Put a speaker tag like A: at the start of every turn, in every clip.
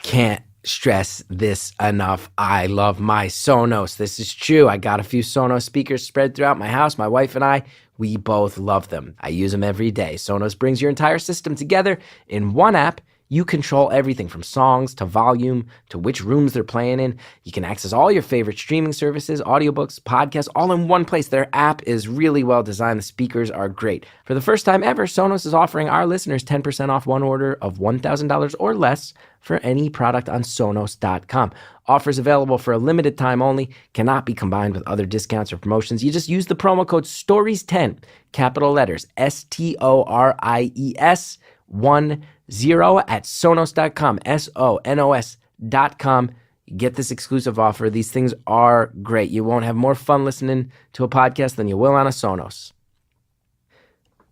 A: can't stress this enough. I love my Sonos. This is true. I got a few Sonos speakers spread throughout my house. My wife and I, we both love them. I use them every day. Sonos brings your entire system together in one app. You control everything from songs to volume to which rooms they're playing in. You can access all your favorite streaming services, audiobooks, podcasts, all in one place. Their app is really well designed. The speakers are great. For the first time ever, Sonos is offering our listeners 10% off one order of $1,000 or less for any product on Sonos.com. Offers available for a limited time only, cannot be combined with other discounts or promotions. You just use the promo code STORIES10, capital letters, STORIES 10 at Sonos.com, SONOS.com. Get this exclusive offer. These things are great. You won't have more fun listening to a podcast than you will on a Sonos.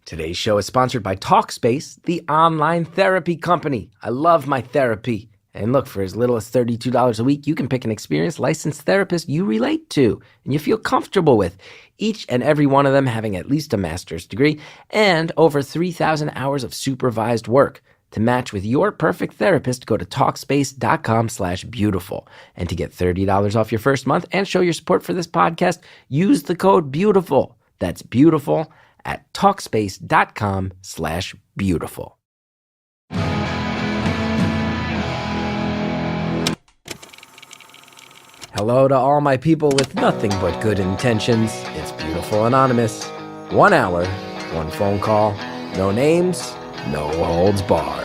A: Today's show is sponsored by Talkspace, the online therapy company. I love my therapy. And look, for as little as $32 a week, you can pick an experienced licensed therapist you relate to and you feel comfortable with. Each and every one of them having at least a master's degree and over 3,000 hours of supervised work. To match with your perfect therapist, go to Talkspace.com/beautiful. And to get $30 off your first month and show your support for this podcast, use the code BEAUTIFUL. That's beautiful at Talkspace.com/beautiful. Hello to all my people with nothing but good intentions. It's Beautiful Anonymous. 1 hour, one phone call, no names, no holds barred.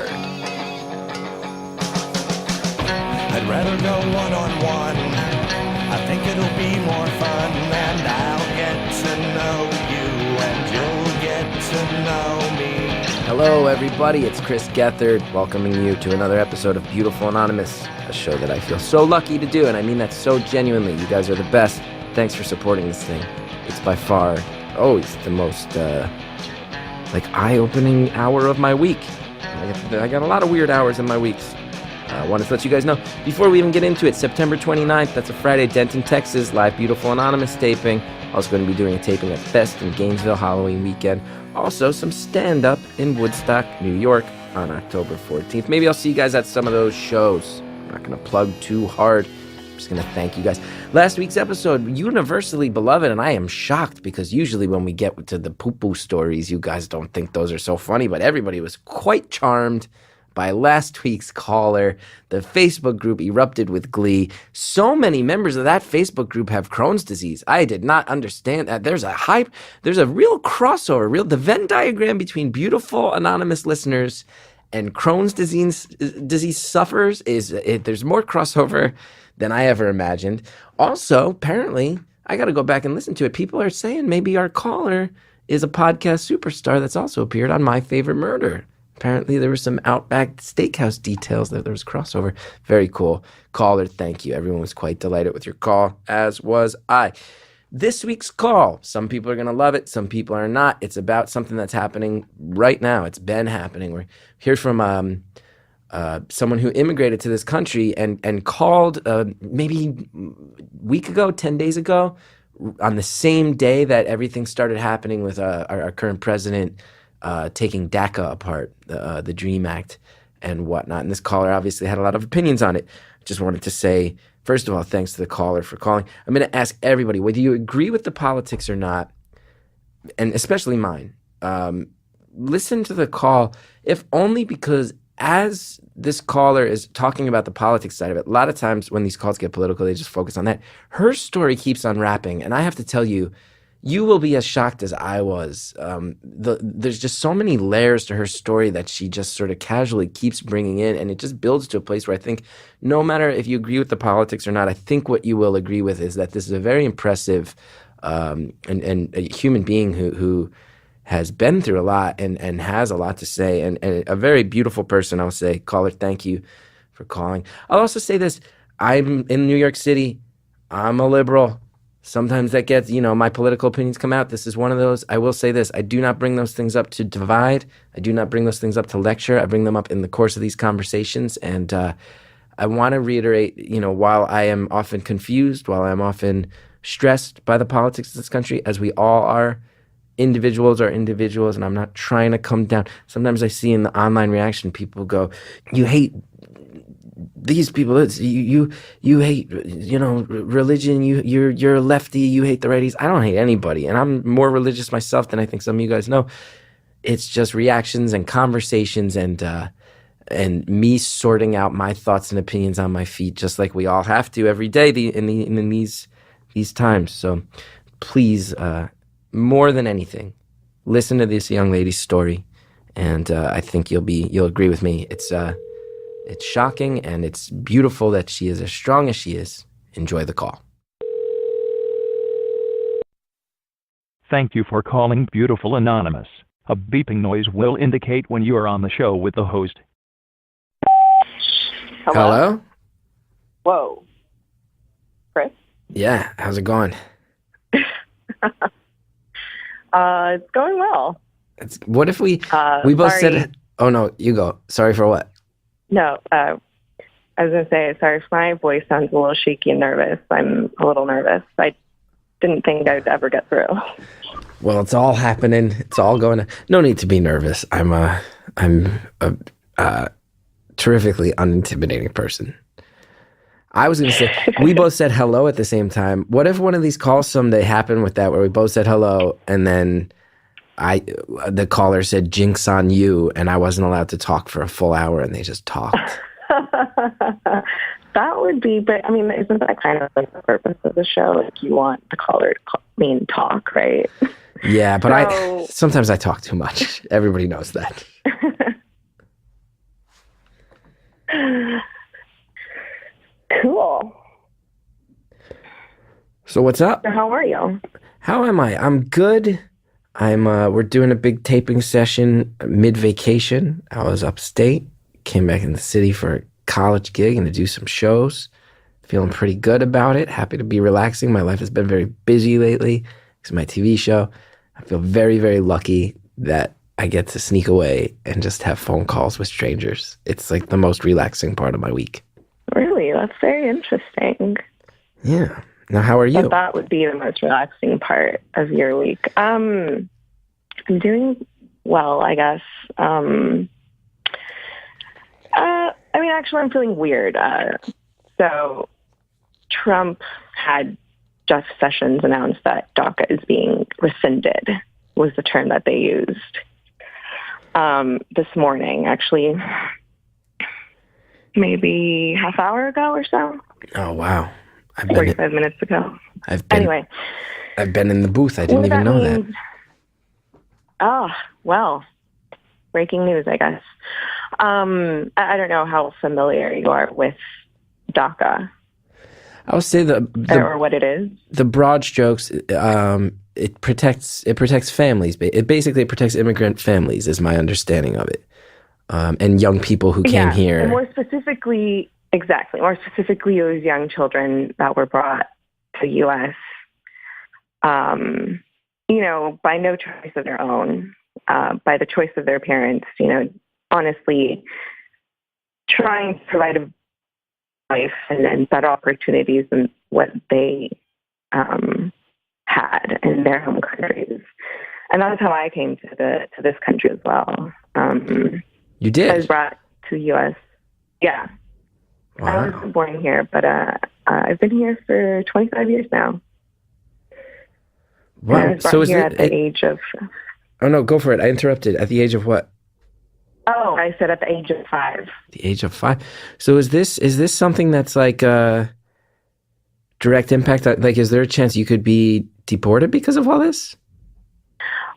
B: I'd rather go one-on-one. I think it'll be more fun, and I'll get to know you, and you'll get to know me.
A: Hello, everybody. It's Chris Gethard welcoming you to another episode of Beautiful Anonymous, a show that I feel so lucky to do, and I mean that so genuinely. You guys are the best. Thanks for supporting this thing. It's by far always the most eye-opening hour of my week. I got a lot of weird hours in my weeks. I wanted to let you guys know, before we even get into it, September 29th, that's a Friday, Denton, Texas, live Beautiful Anonymous taping. Also going to be doing a taping at Fest in Gainesville Halloween weekend. Also, some stand-up in Woodstock, New York on October 14th. Maybe I'll see you guys at some of those shows. I'm not going to plug too hard. I'm just going to thank you guys. Last week's episode, universally beloved, and I am shocked because usually when we get to the poo-poo stories, you guys don't think those are so funny, but everybody was quite charmed by last week's caller. The Facebook group erupted with glee. So many members of that Facebook group have Crohn's disease. I did not understand that. There's a real crossover, the Venn diagram between Beautiful Anonymous listeners and Crohn's disease sufferers there's more crossover than I ever imagined. Also, apparently, I got to go back and listen to it. People are saying maybe our caller is a podcast superstar that's also appeared on My Favorite Murder. Apparently, there were some Outback Steakhouse details that there was crossover. Very cool. Caller, thank you. Everyone was quite delighted with your call, as was I. This week's call, some people are going to love it, some people are not. It's about something that's happening right now. It's been happening. We're here from someone who immigrated to this country and called maybe a week ago, 10 days ago, on the same day that everything started happening with our current president taking DACA apart, the DREAM Act and whatnot. And this caller obviously had a lot of opinions on it. I just wanted to say, first of all, thanks to the caller for calling. I'm going to ask everybody, whether you agree with the politics or not, and especially mine, listen to the call, if only because as this caller is talking about the politics side of it, a lot of times when these calls get political, they just focus on that. Her story keeps unwrapping, and I have to tell you, you will be as shocked as I was. There's just so many layers to her story that she just sort of casually keeps bringing in, and it just builds to a place where I think no matter if you agree with the politics or not, I think what you will agree with is that this is a very impressive and a human being who has been through a lot and has a lot to say, and a very beautiful person, I'll say. Caller, thank you for calling. I'll also say this. I'm in New York City. I'm a liberal. Sometimes that gets, my political opinions come out. This is one of those. I will say this. I do not bring those things up to divide. I do not bring those things up to lecture. I bring them up in the course of these conversations. And I want to reiterate, while I am often confused, while I'm often stressed by the politics of this country, as we all are, individuals are individuals, and I'm not trying to come down. Sometimes I see in the online reaction, people go, you hate these people, you hate, religion. You're a lefty. You hate the righties. I don't hate anybody, and I'm more religious myself than I think some of you guys know. It's just reactions and conversations and me sorting out my thoughts and opinions on my feet, just like we all have to every day in these times. So please, more than anything, listen to this young lady's story, and I think you'll agree with me. It's shocking and it's beautiful that she is as strong as she is. Enjoy the call.
C: Thank you for calling Beautiful Anonymous. A beeping noise will indicate when you are on the show with the host.
A: Hello?
D: Whoa. Chris?
A: Yeah, how's it going?
D: It's going well.
A: What if we both
D: sorry.
A: said, oh no, you go. Sorry for what?
D: No, I was going to say, sorry if my voice sounds a little shaky and nervous. I'm a little nervous. I didn't think I'd ever get through.
A: Well, it's all happening. It's all going. No need to be nervous. I'm a terrifically unintimidating person. I was going to say, we both said hello at the same time. What if one of these calls someday happened with that, where we both said hello, and then the caller said jinx on you, and I wasn't allowed to talk for a full hour, and they just talked.
D: That would be, but I mean, isn't that kind of like the purpose of the show? Like, you want the caller to talk, right?
A: Yeah, but sometimes I talk too much. Everybody knows that.
D: Cool.
A: So what's up?
D: So how are you?
A: How am I? I'm good. We're doing a big taping session mid-vacation. I was upstate, came back in the city for a college gig and to do some shows. Feeling pretty good about it. Happy to be relaxing. My life has been very busy lately because of my TV show. I feel very, very lucky that I get to sneak away and just have phone calls with strangers. It's like the most relaxing part of my week.
D: Really? That's very interesting.
A: Yeah. Now, how are you?
D: That would be the most relaxing part of your week. I'm doing well, I guess. Actually, I'm feeling weird. So Trump had Jeff Sessions announce that DACA is being rescinded, was the term that they used this morning, actually, maybe half hour ago or so.
A: Oh, wow.
D: 45 minutes ago.
A: I've been in the booth. I didn't even know that.
D: Oh, well, breaking news, I guess. I don't know how familiar you are with DACA.
A: I would say
D: or what it is.
A: The broad strokes, it protects families. It basically protects immigrant families, is my understanding of it, and young people who came here.
D: And more specifically, those young children that were brought to the U.S. By no choice of their own, by the choice of their parents. Honestly, trying to provide a life and better opportunities than what they had in their home countries. And that's how I came to this country as well.
A: You did?
D: I was brought to the U.S. Yeah. Wow. I was born here, but I've been here for 25 years now.
A: Wow.
D: And I was brought here at the age of...
A: Oh, no, go for it. I interrupted. At the age of what?
D: Oh, I said at the age of 5.
A: The age of 5. So is this something that's like a direct impact? Like, is there a chance you could be deported because of all this?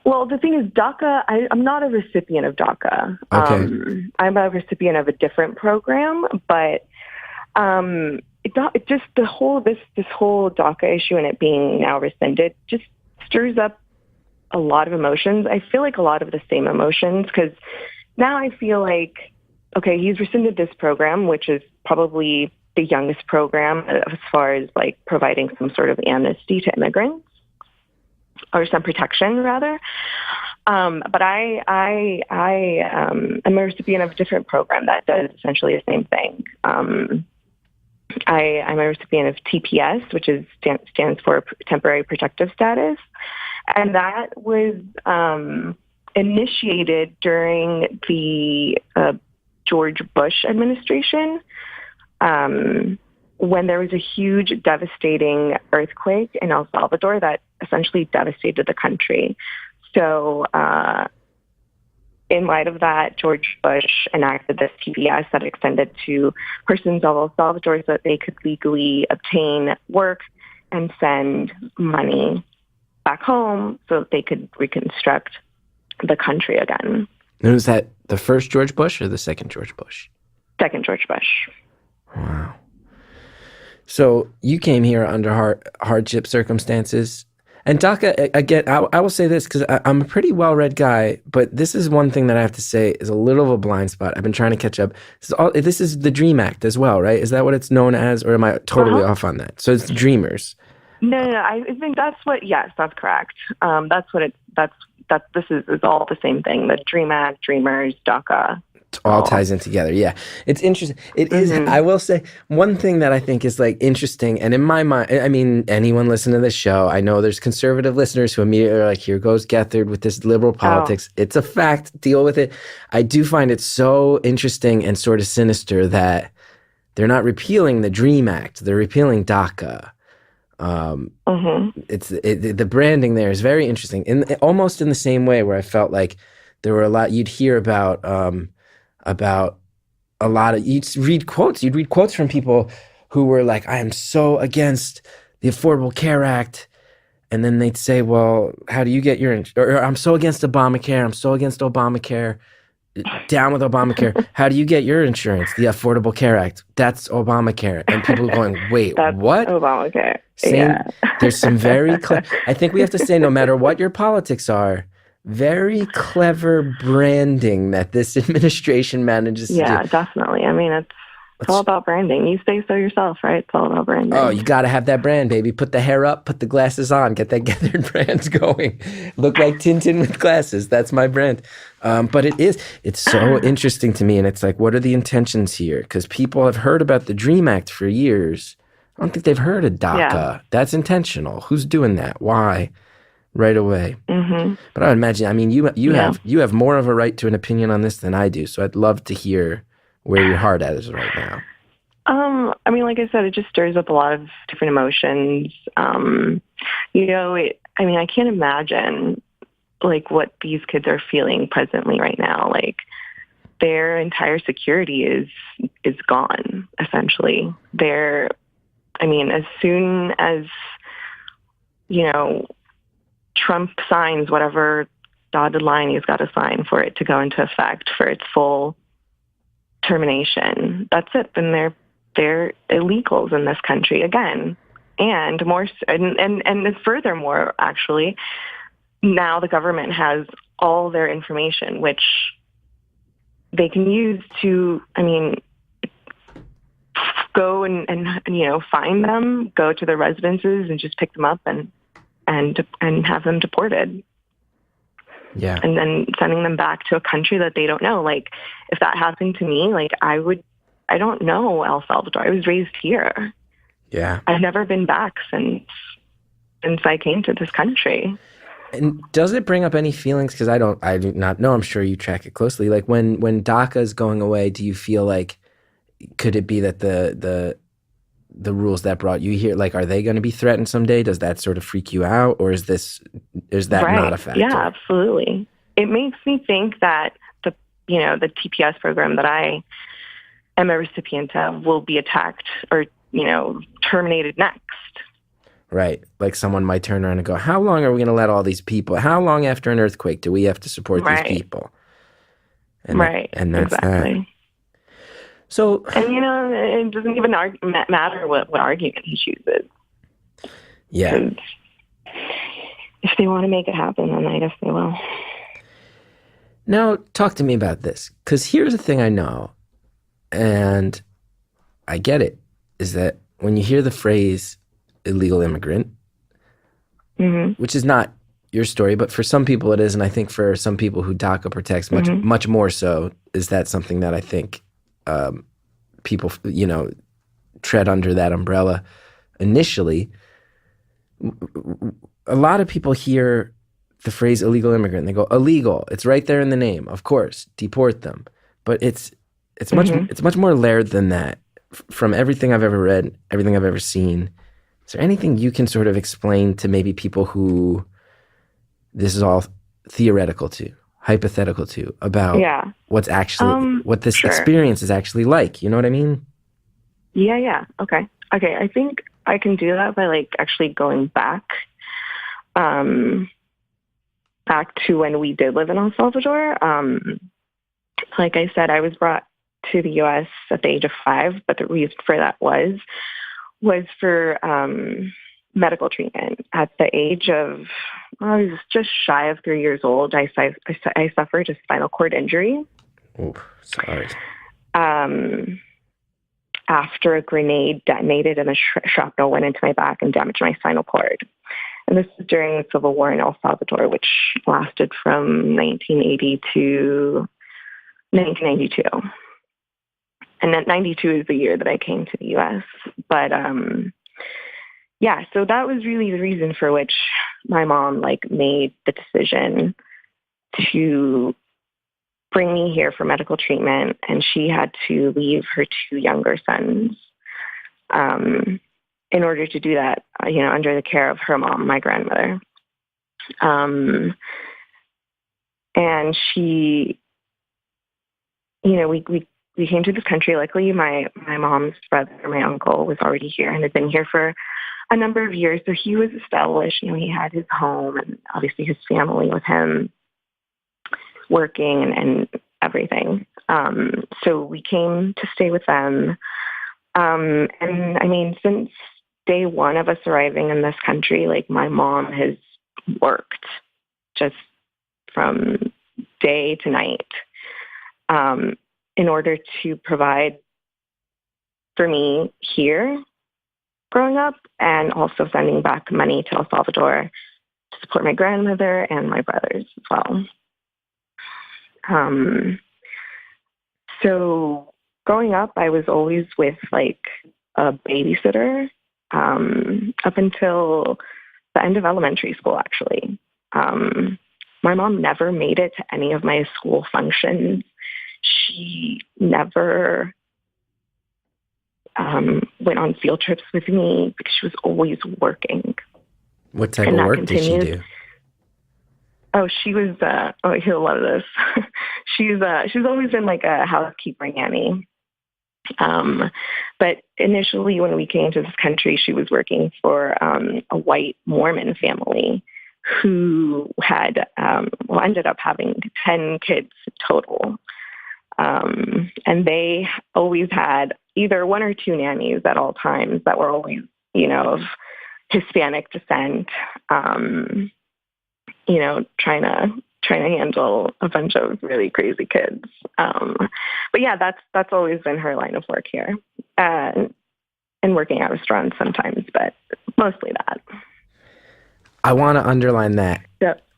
D: Well, the thing is, DACA, I'm not a recipient of DACA.
A: Okay.
D: I'm a recipient of a different program, but it just this whole DACA issue and it being now rescinded just stirs up a lot of emotions. I feel like a lot of the same emotions, because now I feel like, okay, he's rescinded this program, which is probably the youngest program as far as like providing some sort of amnesty to immigrants, or some protection rather. But I am a recipient of a different program that does essentially the same thing. I'm a recipient of TPS, which stands for Temporary Protective Status. And that was initiated during the George Bush administration. when there was a huge, devastating earthquake in El Salvador that essentially devastated the country. So in light of that, George Bush enacted this TPS that extended to persons of El Salvador so that they could legally obtain work and send money back home so that they could reconstruct the country again.
A: And was that the first George Bush or the second George Bush?
D: Second George Bush.
A: Wow. So you came here under hardship circumstances. And DACA, again, I will say this because I'm a pretty well-read guy, but this is one thing that I have to say is a little of a blind spot. I've been trying to catch up. This is the DREAM Act as well, right? Is that what it's known as, or am I totally off on that? So it's Dreamers.
D: No. I think that's yes, that's correct. This is all the same thing. The DREAM Act, Dreamers, DACA.
A: It all ties in together. Yeah. It's interesting. It is, I will say, one thing that I think is like interesting, and in my mind, I mean, anyone listening to this show, I know there's conservative listeners who immediately are like, here goes Gethard with this liberal politics. It's a fact. Deal with it. I do find it so interesting and sort of sinister that they're not repealing the DREAM Act. They're repealing DACA. The branding there is very interesting, almost in the same way where I felt like there were a lot you'd hear about a lot of, you'd read quotes from people who were like, I am so against the Affordable Care Act. And then they'd say, well, how do you get your, or I'm so against Obamacare. I'm so against Obamacare. Down with Obamacare. How do you get your insurance? The Affordable Care Act. That's Obamacare. And people are going, wait,
D: that's
A: what?
D: Obamacare.
A: There's some very I think we have to say, no matter what your politics are, very clever branding that this administration manages to do.
D: Yeah, definitely. I mean, it's all about branding. You say so yourself, right? It's all about branding.
A: Oh, you got to have that brand, baby. Put the hair up, put the glasses on, get that Gethard brand going. Look like Tintin with glasses. That's my brand. But it's so interesting to me. And it's like, what are the intentions here? Because people have heard about the DREAM Act for years. I don't think they've heard of DACA. Yeah. That's intentional. Who's doing that? Why? Right away. Mm-hmm. But I would imagine, I mean, you have more of a right to an opinion on this than I do. So I'd love to hear where your heart at is right now.
D: I mean, like I said, it just stirs up a lot of different emotions. I can't imagine like what these kids are feeling presently right now. Like their entire security is gone, essentially. As soon as, Trump signs whatever dotted line he's got to sign for it to go into effect for its full termination, that's it. Then they're illegals in this country again, and more. And furthermore, actually, now the government has all their information, which they can use to, go and find them, go to their residences, and just pick them up and have them deported. Yeah. And then sending them back to a country that they don't know. Like, if that happened to me, like, I don't know El Salvador. I was raised here.
A: Yeah.
D: I've never been back since I came to this country.
A: And does it bring up any feelings? Because I do not know. I'm sure you track it closely. Like when DACA is going away, do you feel like, could it be that the rules that brought you here, like, are they going to be threatened someday? Does that sort of freak you out, or is that right. not a factor?
D: Yeah, absolutely. It makes me think that the TPS program that I am a recipient of will be attacked or terminated next.
A: Right. Like someone might turn around and go, how long are we going to let all these people, how long after an earthquake do we have to support these people? And and that's
D: exactly.
A: That. So,
D: and it doesn't even matter what argument he chooses.
A: Yeah.
D: If they want to make it happen, then I guess they will.
A: Now, talk to me about this, because here's the thing I know, and I get it, is that when you hear the phrase illegal immigrant, which is not your story, but for some people it is, and I think for some people who DACA protects much more so, is that something that I think people, tread under that umbrella initially. A lot of people hear the phrase illegal immigrant and they go, illegal. It's right there in the name. Of course, deport them. But it's much more layered than that. from everything I've ever read, everything I've ever seen, is there anything you can sort of explain to maybe people who this is all theoretical to, hypothetical to, about what's actually, what this experience is actually like? You know what I mean?
D: Yeah. Okay. I think I can do that by like actually going back to when we did live in El Salvador. Like I said, I was brought to the U.S. at the age of 5, but the reason for that was for medical treatment. At the age of, I was just shy of 3 years old, I suffered a spinal cord injury.
A: Oh, sorry.
D: After a grenade detonated and the shrapnel went into my back and damaged my spinal cord. And this was during the Civil War in El Salvador, which lasted from 1980 to 1992. And then 92 is the year that I came to the U.S. But so that was really the reason for which my mom made the decision to bring me here for medical treatment, and she had to leave her 2 younger sons in order to do that, under the care of her mom, my grandmother. And she, we came to this country. Luckily, my mom's brother, my uncle, was already here and had been here for a number of years. So he was established. He had his home and obviously his family with him, working and everything. So we came to stay with them. And I mean, since day one of us arriving in this country, my mom has worked just from day to night in order to provide for me here growing up, and also sending back money to El Salvador to support my grandmother and my brothers as well. So growing up, I was always with a babysitter up until the end of elementary school, actually. My mom never made it to any of my school functions. She never went on field trips with me because she was always working.
A: What type of work did she do?
D: Oh, she was, you'll love this. She's always been a housekeeper nanny. But initially when we came to this country, she was working for a white Mormon family who had, ended up having 10 kids total. And they always had either 1 or 2 nannies at all times that were always, of Hispanic descent, trying to handle a bunch of really crazy kids. But yeah, that's always been her line of work here, and working at restaurants sometimes, but mostly that.
A: I want to underline that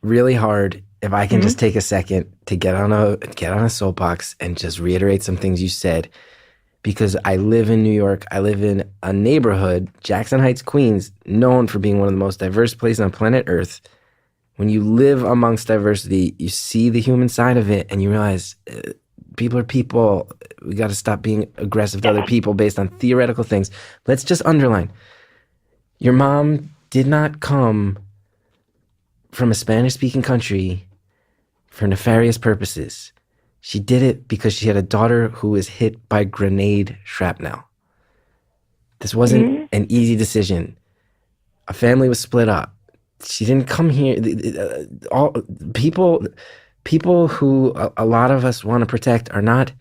A: really hard. If I can just take a second to get on a soapbox and just reiterate some things you said, because I live in New York. I live in a neighborhood, Jackson Heights, Queens, known for being one of the most diverse places on planet Earth. When you live amongst diversity, you see the human side of it, and you realize people are people. We got to stop being aggressive to other people based on theoretical things. Let's just underline, your mom did not come from a Spanish-speaking country for nefarious purposes. She did it because she had a daughter who was hit by grenade shrapnel. This wasn't an easy decision. A family was split up. She didn't come here. All people who a lot of us want to protect are not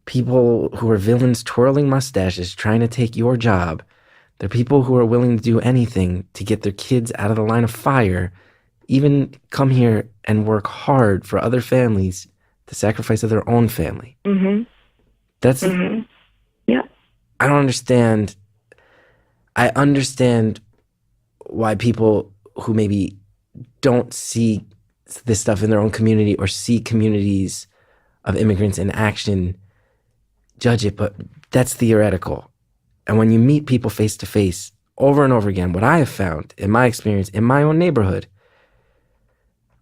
A: people who are villains twirling mustaches trying to take your job. They're people who are willing to do anything to get their kids out of the line of fire, even come here and work hard for other families to sacrifice of their own family. That's
D: yeah.
A: I don't understand. I understand why people who maybe don't see this stuff in their own community or see communities of immigrants in action judge it, but that's theoretical. And when you meet people face to face over and over again, what I have found in my experience in my own neighborhood,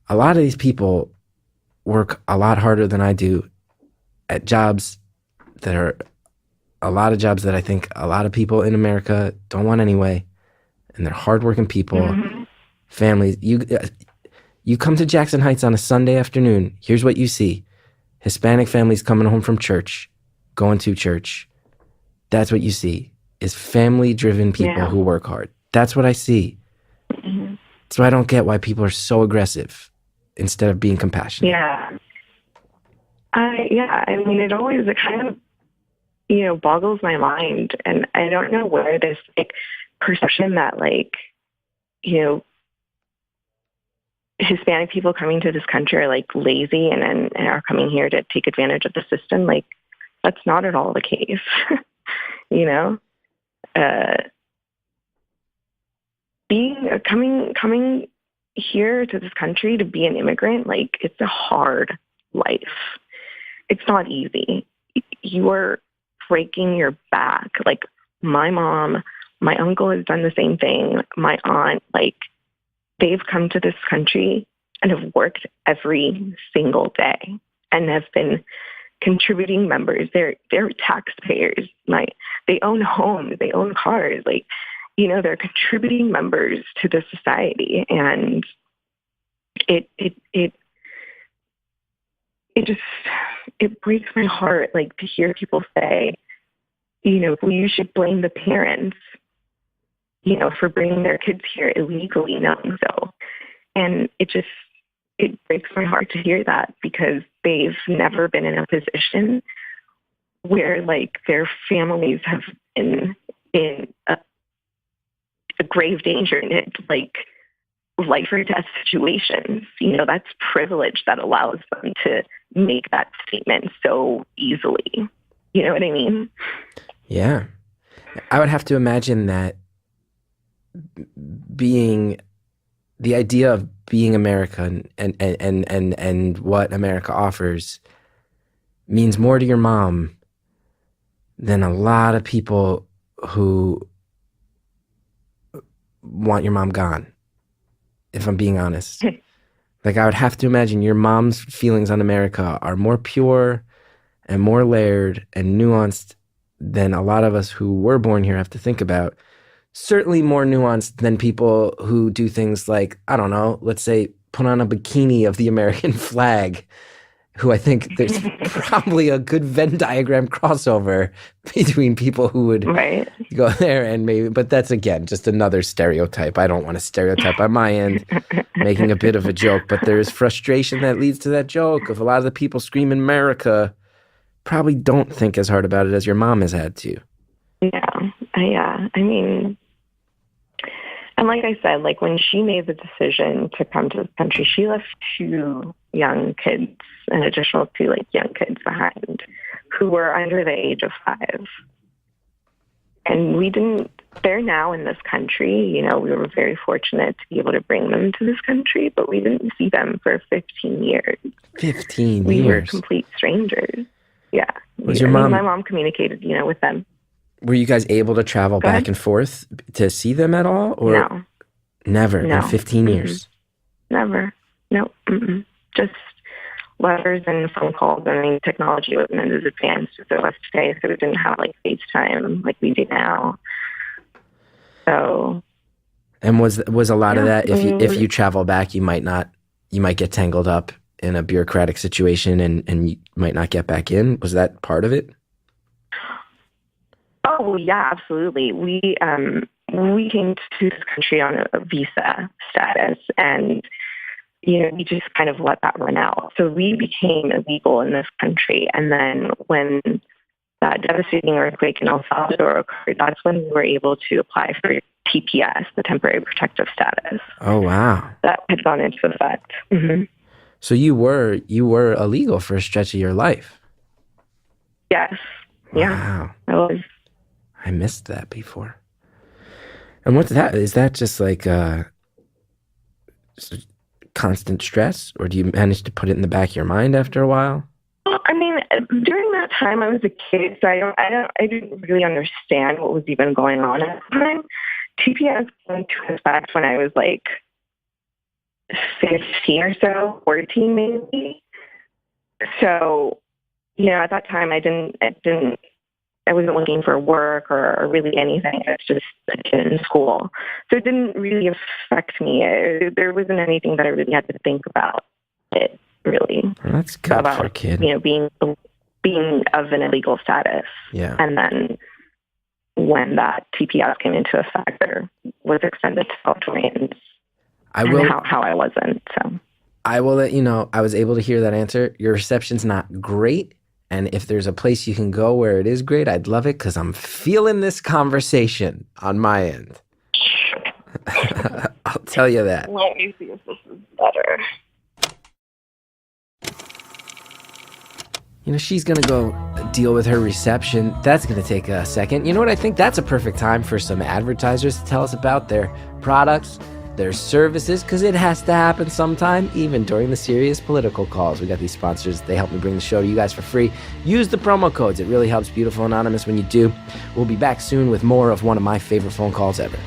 A: a lot of these people work a lot harder than I do at jobs that are a lot of jobs that I think a lot of people in America don't want anyway, and they're hardworking people, families. You come to Jackson Heights on a Sunday afternoon, here's what you see. Hispanic families coming home from church, going to church. That's what you see, is family-driven people who work hard. That's what I see. So I don't get why people are so aggressive instead of being compassionate.
D: Yeah. I mean, it always kind of, boggles my mind. And I don't know where this perception that Hispanic people coming to this country are lazy and are coming here to take advantage of the system. That's not at all the case. Coming here to this country to be an immigrant, it's a hard life. It's not easy. You are breaking your back. My mom, my uncle has done the same thing. My aunt, they've come to this country and have worked every single day and have been contributing members. They're taxpayers. They own homes. They own cars. They're contributing members to the society. And it breaks my heart, to hear people say, well, you should blame the parents, for bringing their kids here illegally, knowing so. And it breaks my heart to hear that, because they've never been in a position where their families have been in a grave danger, and it's life or death situations. That's privilege that allows them to make that statement so easily. You know what I mean?
A: Yeah. I would have to imagine that the idea of being American and what America offers means more to your mom than a lot of people who want your mom gone, if I'm being honest. I would have to imagine your mom's feelings on America are more pure and more layered and nuanced than a lot of us who were born here have to think about. Certainly more nuanced than people who do things like, I don't know, let's say put on a bikini of the American flag, who I think there's probably a good Venn diagram crossover between people who would go there and maybe, but that's again, just another stereotype. I don't want to stereotype on my end, making a bit of a joke, but there's frustration that leads to that joke of a lot of the people screaming America probably don't think as hard about it as your mom has had to.
D: Yeah. I mean, and like I said, when she made the decision to come to this country, she left two young kids, an additional two young kids behind, who were under the age of 5. And they're now in this country. We were very fortunate to be able to bring them to this country, but we didn't see them for 15 years.
A: 15 years?
D: We were complete strangers. Yeah.
A: Was your mom?
D: My mom communicated, with them.
A: Were you guys able to travel back and forth to see them at all? Or
D: no.
A: Never in 15 years?
D: Never. No. Just letters and phone calls. I mean, technology wasn't as advanced as it was today, so we didn't have FaceTime like we do now. So. And
A: was a lot of that, if you travel back, you might get tangled up in a bureaucratic situation and you might not get back in? Was that part of it?
D: Oh, yeah, absolutely. We came to this country on a visa status, and, we just kind of let that run out. So we became illegal in this country. And then when that devastating earthquake in El Salvador occurred, that's when we were able to apply for TPS, the temporary protective status.
A: Oh, wow.
D: That had gone into effect. Mm-hmm.
A: So you were illegal for a stretch of your life?
D: Yes.
A: Wow.
D: Yeah. I was.
A: I missed that before. And what's that? Is that just constant stress, or do you manage to put it in the back of your mind after a while?
D: Well, I mean, during that time, I was a kid, so I didn't really understand what was even going on at the time. TPS came to effect when I was 15 or so, 14 maybe. So, at that time, I didn't I wasn't looking for work or really anything. It's just in school. So it didn't really affect me. There wasn't anything that I really had to think about it, really.
A: Well, that's good
D: about,
A: for a kid.
D: Being of an illegal status.
A: Yeah.
D: And then when that TPS came into effect or was extended to Californians, how I wasn't. So
A: I will let you know, I was able to hear that answer. Your reception's not great. And if there's a place you can go where it is great, I'd love it because I'm feeling this conversation on my end. I'll tell you that.
D: Let me see if this is better.
A: She's going to go deal with her reception. That's going to take a second. You know what? I think that's a perfect time for some advertisers to tell us about their products, their services, because it has to happen sometime, even during the serious political calls. We got these sponsors. They help me bring the show to you guys for free. Use the promo codes. It really helps Beautiful Anonymous when you do. We'll be back soon with more of one of my favorite phone calls ever.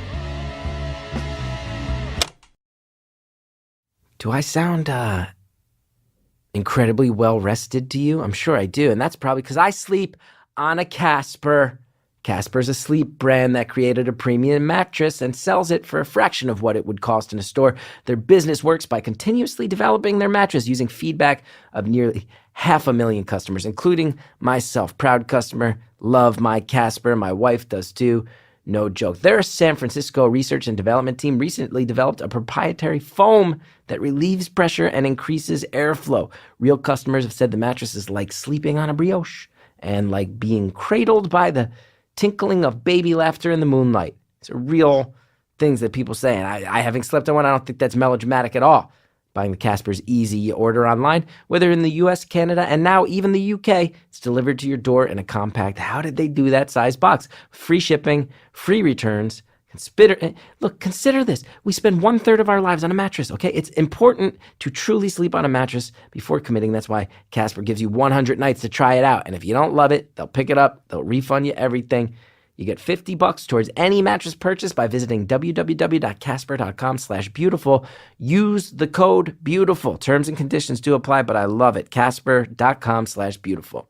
A: Do I sound incredibly well rested to you? I'm sure I do, and that's probably because I sleep on a Casper. Casper's a sleep brand that created a premium mattress and sells it for a fraction of what it would cost in a store. Their business works by continuously developing their mattress using feedback of nearly 500,000 customers, including myself. Proud customer, love my Casper. My wife does too. No joke. Their San Francisco research and development team recently developed a proprietary foam that relieves pressure and increases airflow. Real customers have said the mattress is like sleeping on a brioche and like being cradled by the tinkling of baby laughter in the moonlight. It's real things that people say, and I having slept on one, I don't think that's melodramatic at all. Buying the Casper's easy. You order online, whether in the US, Canada, and now even the UK. It's delivered to your door in a compact, how did they do that size box? Free shipping, free returns. Consider this. We spend 1/3 of our lives on a mattress, okay? It's important to truly sleep on a mattress before committing. That's why Casper gives you 100 nights to try it out. And if you don't love it, they'll pick it up. They'll refund you everything. You get $50 towards any mattress purchase by visiting www.casper.com/beautiful. Use the code BEAUTIFUL. Terms and conditions do apply, but I love it. Casper.com/beautiful.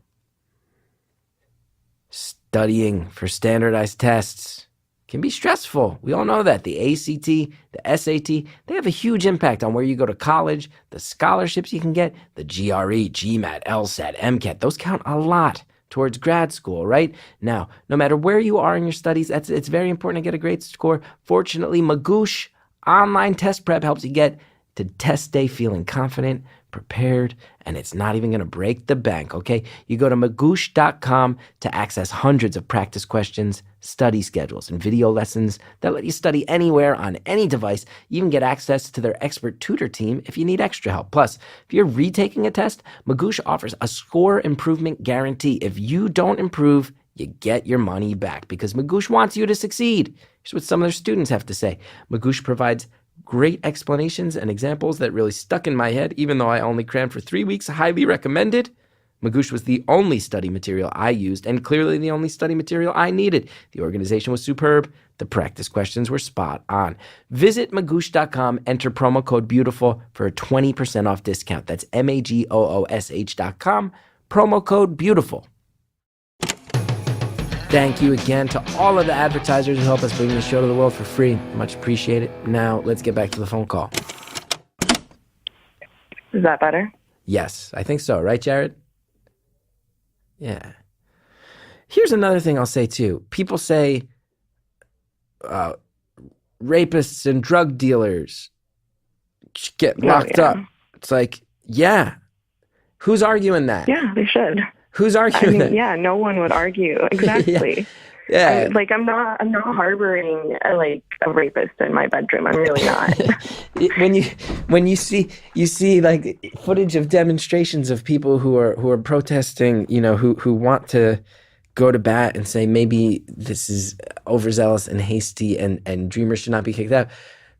A: Studying for standardized tests can be stressful. We all know that. The ACT, the SAT, they have a huge impact on where you go to college, the scholarships you can get, the GRE, GMAT, LSAT, MCAT. Those count a lot towards grad school, right? Now, no matter where you are in your studies, it's very important to get a great score. Fortunately, Magoosh online test prep helps you get to test day feeling confident, prepared, and it's not even going to break the bank, okay? You go to magoosh.com to access hundreds of practice questions, study schedules, and video lessons that let you study anywhere on any device. You even get access to their expert tutor team if you need extra help. Plus, if you're retaking a test, Magoosh offers a score improvement guarantee. If you don't improve, you get your money back because Magoosh wants you to succeed. Here's what some of their students have to say. Magoosh provides great explanations and examples that really stuck in my head, even though I only crammed for 3 weeks. Highly recommended. Magoosh was the only study material I used, and clearly the only study material I needed. The organization was superb. The practice questions were spot on. Visit magoosh.com, enter promo code BEAUTIFUL for a 20% off discount. That's magoosh.com, promo code BEAUTIFUL. Thank you again to all of the advertisers who help us bring the show to the world for free. Much appreciated. Now, let's get back to the phone call.
D: Is that better?
A: Yes, I think so. Right, Jared? Yeah. Here's another thing I'll say, too. People say rapists and drug dealers get locked up. It's like, yeah. Who's arguing that?
D: Yeah, they should.
A: Who's arguing that?
D: Yeah, no one would argue. Exactly.
A: Yeah.
D: I'm not harboring a rapist in my bedroom. I'm really not.
A: when you see like footage of demonstrations of people who are protesting, who want to go to bat and say maybe this is overzealous and hasty and dreamers should not be kicked out.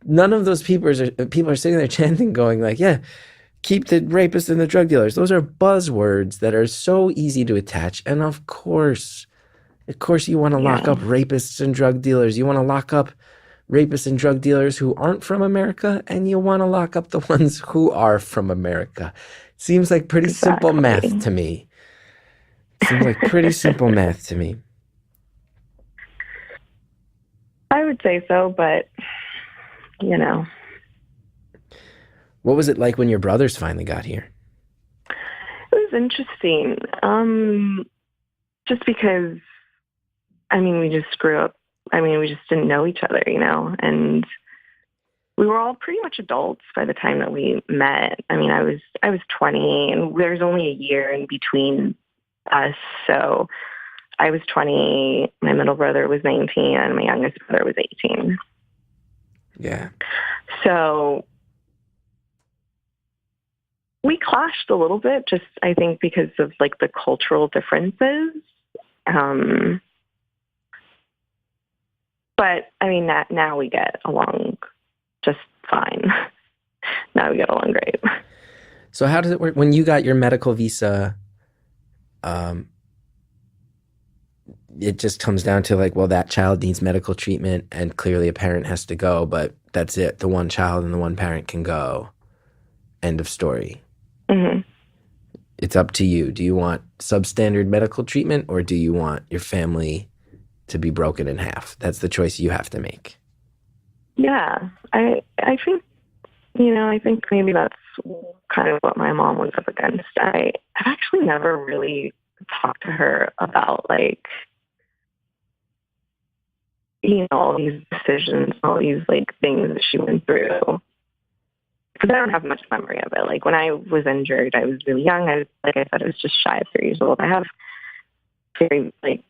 A: None of those people are sitting there chanting, going like, yeah, keep the rapists and the drug dealers. Those are buzzwords that are so easy to attach. And of course you want to lock up rapists and drug dealers. You want to lock up rapists and drug dealers who aren't from America, and you want to lock up the ones who are from America. Seems like pretty simple math to me. Seems like pretty simple math to me.
D: would say so, but, you know.
A: What was it like when your brothers finally got here?
D: It was interesting. Just because, I mean, we just grew up. I mean, we just didn't know each other, you know, and we were all pretty much adults by the time that we met. I mean, I was 20, and there's only a year in between us. So I was 20, my middle brother was 19, and my youngest brother was 18.
A: Yeah.
D: So we clashed a little bit, just I think because of like the cultural differences. But I mean, now we get along just fine. Now we get along great.
A: So how does it work when you got your medical visa? It just comes down to like, well, that child needs medical treatment, and clearly a parent has to go, but that's it. The one child and the one parent can go. End of story.
D: Mm-hmm.
A: It's up to you. Do you want substandard medical treatment, or do you want your family to be broken in half? That's the choice you have to make.
D: Yeah, I think, you know, I think maybe that's kind of what my mom was up against. I've actually never really talked to her about, like, you know, all these decisions, all these like things that she went through, because I don't have much memory of it. Like when I was injured, I was really young. Like I said, I was just shy of 3 years old. I have very like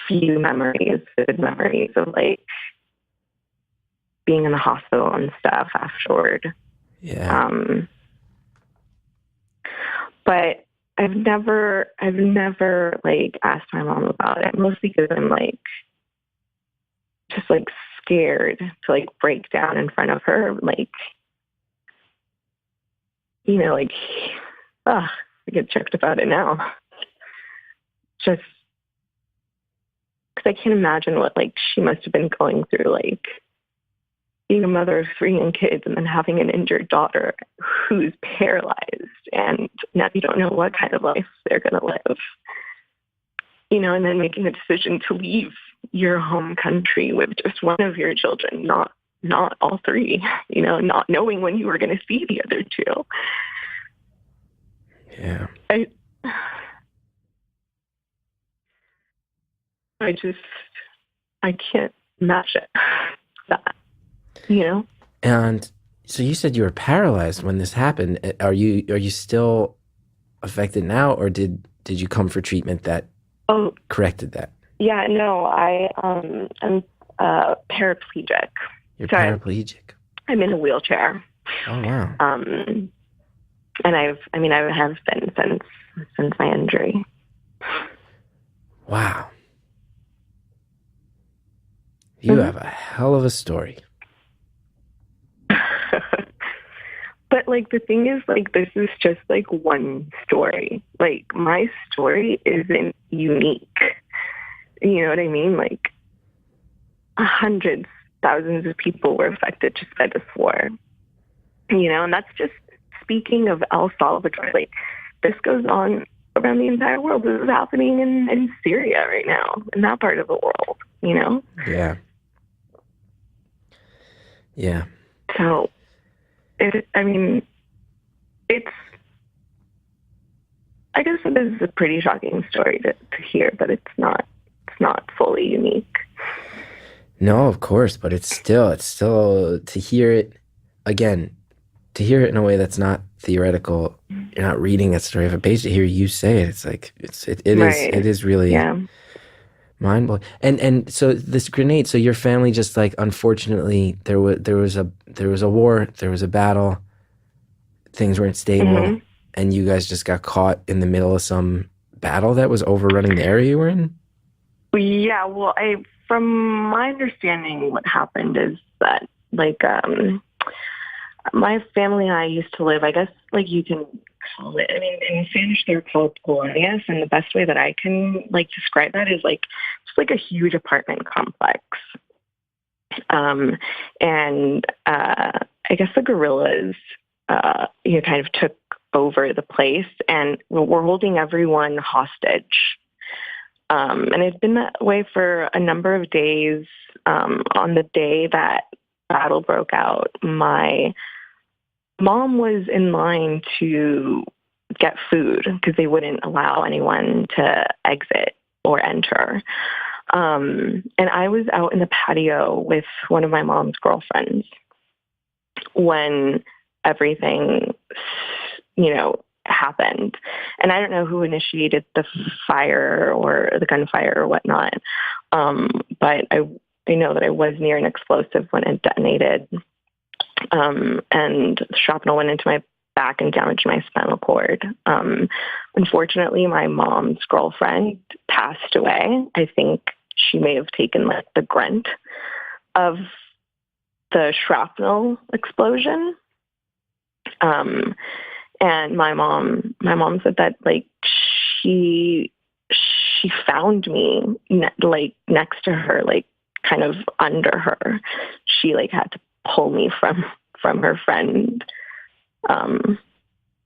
D: few memories, vivid memories of like being in the hospital and stuff afterward.
A: Yeah.
D: But I've never like asked my mom about it, mostly because I'm like just like scared to like break down in front of her, like, you know, like, I get choked about it now. Just because I can't imagine what like she must have been going through, like being a mother of 3 young kids and then having an injured daughter who's paralyzed, and now you don't know what kind of life they're going to live, you know, and then making the decision to leave your home country with just one of your children, not all 3, you know, not knowing when you were going to see the other 2.
A: Yeah.
D: I can't match it, that, you know?
A: And so you said you were paralyzed when this happened. Are you still affected now, or did you come for treatment that corrected that?
D: Yeah, no, I'm paraplegic.
A: You're
D: so
A: paraplegic.
D: I'm in a wheelchair.
A: Oh wow.
D: And I have been since my injury.
A: Wow. You have a hell of a story.
D: But like the thing is, like, this is just like one story. Like my story isn't unique. You know what I mean? Like hundreds, thousands of people were affected just by this war. You know, and that's just speaking of El Salvador. Like this goes on around the entire world. This is happening in Syria right now, in that part of the world, you know?
A: Yeah. Yeah.
D: So, I guess it is a pretty shocking story to hear, but it's not fully unique.
A: No, of course, but it's still to hear it again, to hear it in a way that's not theoretical. You're not reading a story of a page. To hear you say it, it's like it is really mind blowing. And so this grenade. So your family just like, unfortunately, there was a war, there was a battle, things weren't stable, and you guys just got caught in the middle of some battle that was overrunning the area you were in.
D: Yeah, well, from my understanding, what happened is that, like, my family and I used to live, I guess, like, you can call it, I mean, in Spanish, they're called colonias, and the best way that I can, like, describe that is, like, just, like, a huge apartment complex. And I guess the guerrillas, kind of took over the place, and we're holding everyone hostage. And it's been that way for a number of days. on the day that battle broke out, my mom was in line to get food because they wouldn't allow anyone to exit or enter. And I was out in the patio with one of my mom's girlfriends when everything, happened. And I don't know who initiated the fire or the gunfire or whatnot. But I know that I was near an explosive when it detonated. And shrapnel went into my back and damaged my spinal cord. Unfortunately, my mom's girlfriend passed away. I think she may have taken the grunt of the shrapnel explosion. And my mom said that she found me next to her, kind of under her. She had to pull me from her friend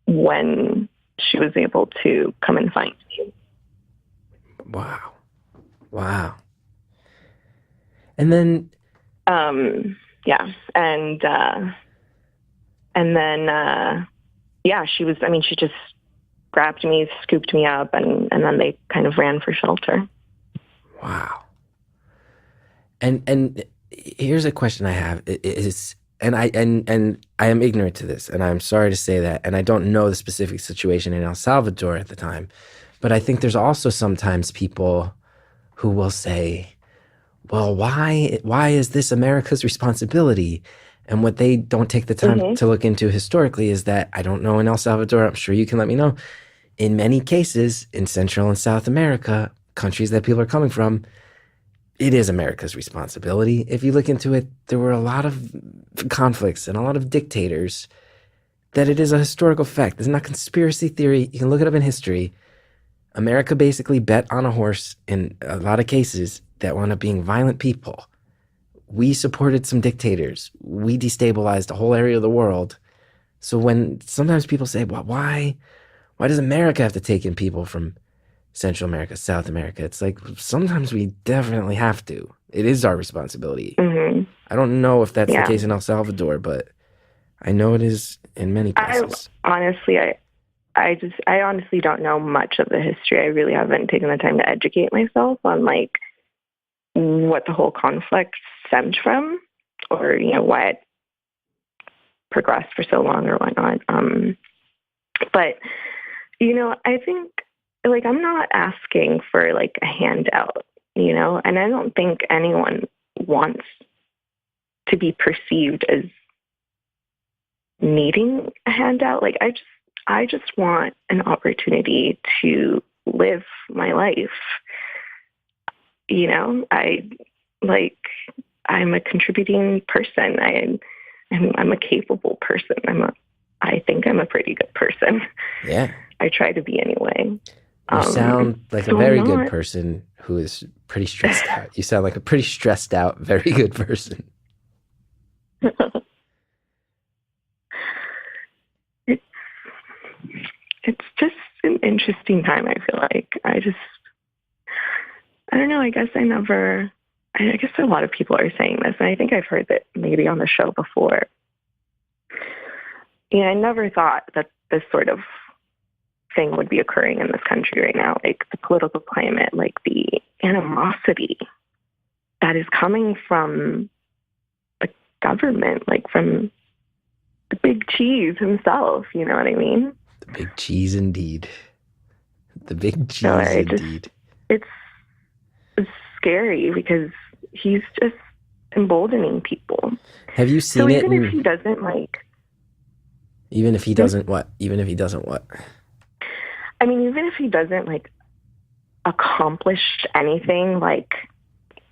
D: when she was able to come and find me.
A: Wow. And then
D: yeah. And then she just grabbed me, scooped me up, and then they kind of ran for shelter.
A: Wow. And here's a question I have is, and I am ignorant to this, and I'm sorry to say that, and I don't know the specific situation in El Salvador at the time, but I think there's also sometimes people who will say, well, why is this America's responsibility? And what they don't take the time to look into historically is that, I don't know in El Salvador, I'm sure you can let me know, in many cases in Central and South America, countries that people are coming from, it is America's responsibility. If you look into it, there were a lot of conflicts and a lot of dictators that it is a historical fact. It's not conspiracy theory. You can look it up in history. America basically bet on a horse in a lot of cases that wound up being violent people. We supported some dictators. We destabilized a whole area of the world. So when sometimes people say, well, why does America have to take in people from Central America, South America? It's like, sometimes we definitely have to. It is our responsibility.
D: Mm-hmm.
A: I don't know if that's the case in El Salvador, but I know it is in many places.
D: I honestly don't know much of the history. I really haven't taken the time to educate myself on what the whole conflict stemmed from, or why it progressed for so long or whatnot. But I think I'm not asking for a handout, and I don't think anyone wants to be perceived as needing a handout. I just want an opportunity to live my life. I'm a contributing person. I'm a capable person. I think I'm a pretty good person.
A: Yeah.
D: I try to be anyway.
A: You sound like a very good person who is pretty stressed out. You sound like a pretty stressed out, very good person.
D: It's just an interesting time, I feel like. I don't know, I guess a lot of people are saying this, and I think I've heard that maybe on the show before. I never thought that this sort of thing would be occurring in this country right now, the political climate, the animosity that is coming from the government, from the big cheese himself, you know what I mean?
A: The big cheese indeed. The big cheese indeed.
D: It's scary because he's just emboldening people.
A: Have you seen it?
D: Even if he doesn't
A: Even if he doesn't what? Even if he doesn't what?
D: I mean, even if he doesn't accomplish anything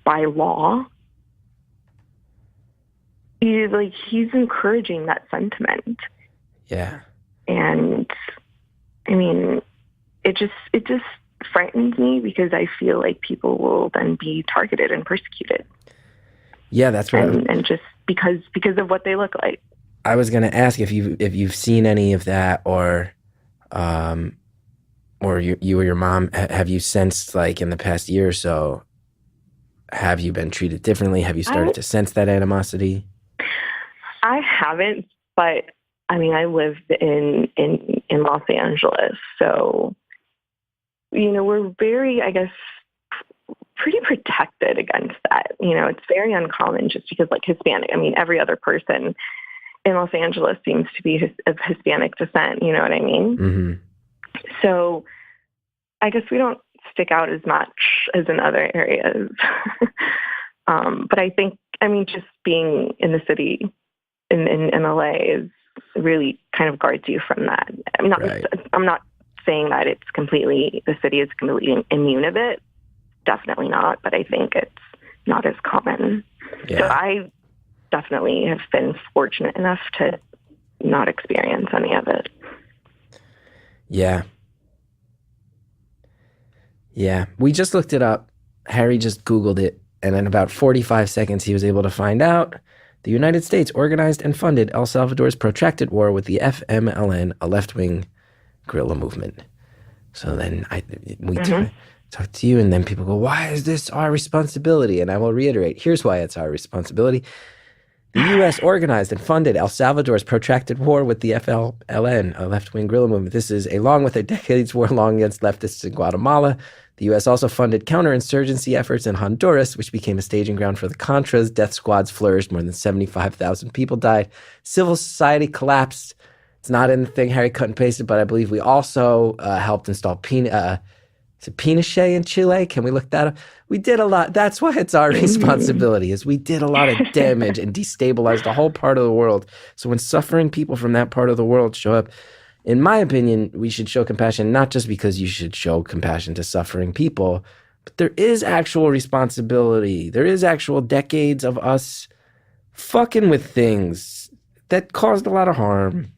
D: by law, he's encouraging that sentiment.
A: Yeah.
D: And I mean, it just frightens me because I feel like people will then be targeted and persecuted.
A: Yeah, that's what.
D: And just because of what they look like.
A: I was gonna ask if you've seen any of that, or you or your mom, have you sensed in the past year or so have you been treated differently? Have you started to sense that animosity?
D: I haven't, but I mean, I lived in Los Angeles, so we're very, I guess, pretty protected against that. It's very uncommon just because, like, Hispanic. I mean, every other person in Los Angeles seems to be of Hispanic descent. You know what I mean?
A: Mm-hmm.
D: So I guess we don't stick out as much as in other areas. But I think, just being in the city in LA is really kind of guards you from that. I'm not saying that the city is completely immune of it. Definitely not, but I think it's not as common.
A: Yeah.
D: So I definitely have been fortunate enough to not experience any of it.
A: Yeah. Yeah. We just looked it up. Harry just Googled it, and in about 45 seconds, he was able to find out the United States organized and funded El Salvador's protracted war with the FMLN, a left-wing guerrilla movement. So then we talk to you, and then people go, why is this our responsibility? And I will reiterate, here's why it's our responsibility. The U.S. organized and funded El Salvador's protracted war with the FLLN, a left-wing guerrilla movement. This is along with a decades war long against leftists in Guatemala. The U.S. also funded counterinsurgency efforts in Honduras, which became a staging ground for the Contras. Death squads flourished. More than 75,000 people died. Civil society collapsed. It's not in the thing Harry cut and pasted, but I believe we also helped install Pinochet in Chile. Can we look that up? We did a lot. That's why it's our responsibility, is we did a lot of damage and destabilized a whole part of the world. So when suffering people from that part of the world show up, in my opinion, we should show compassion, not just because you should show compassion to suffering people, but there is actual responsibility. There is actual decades of us fucking with things that caused a lot of harm.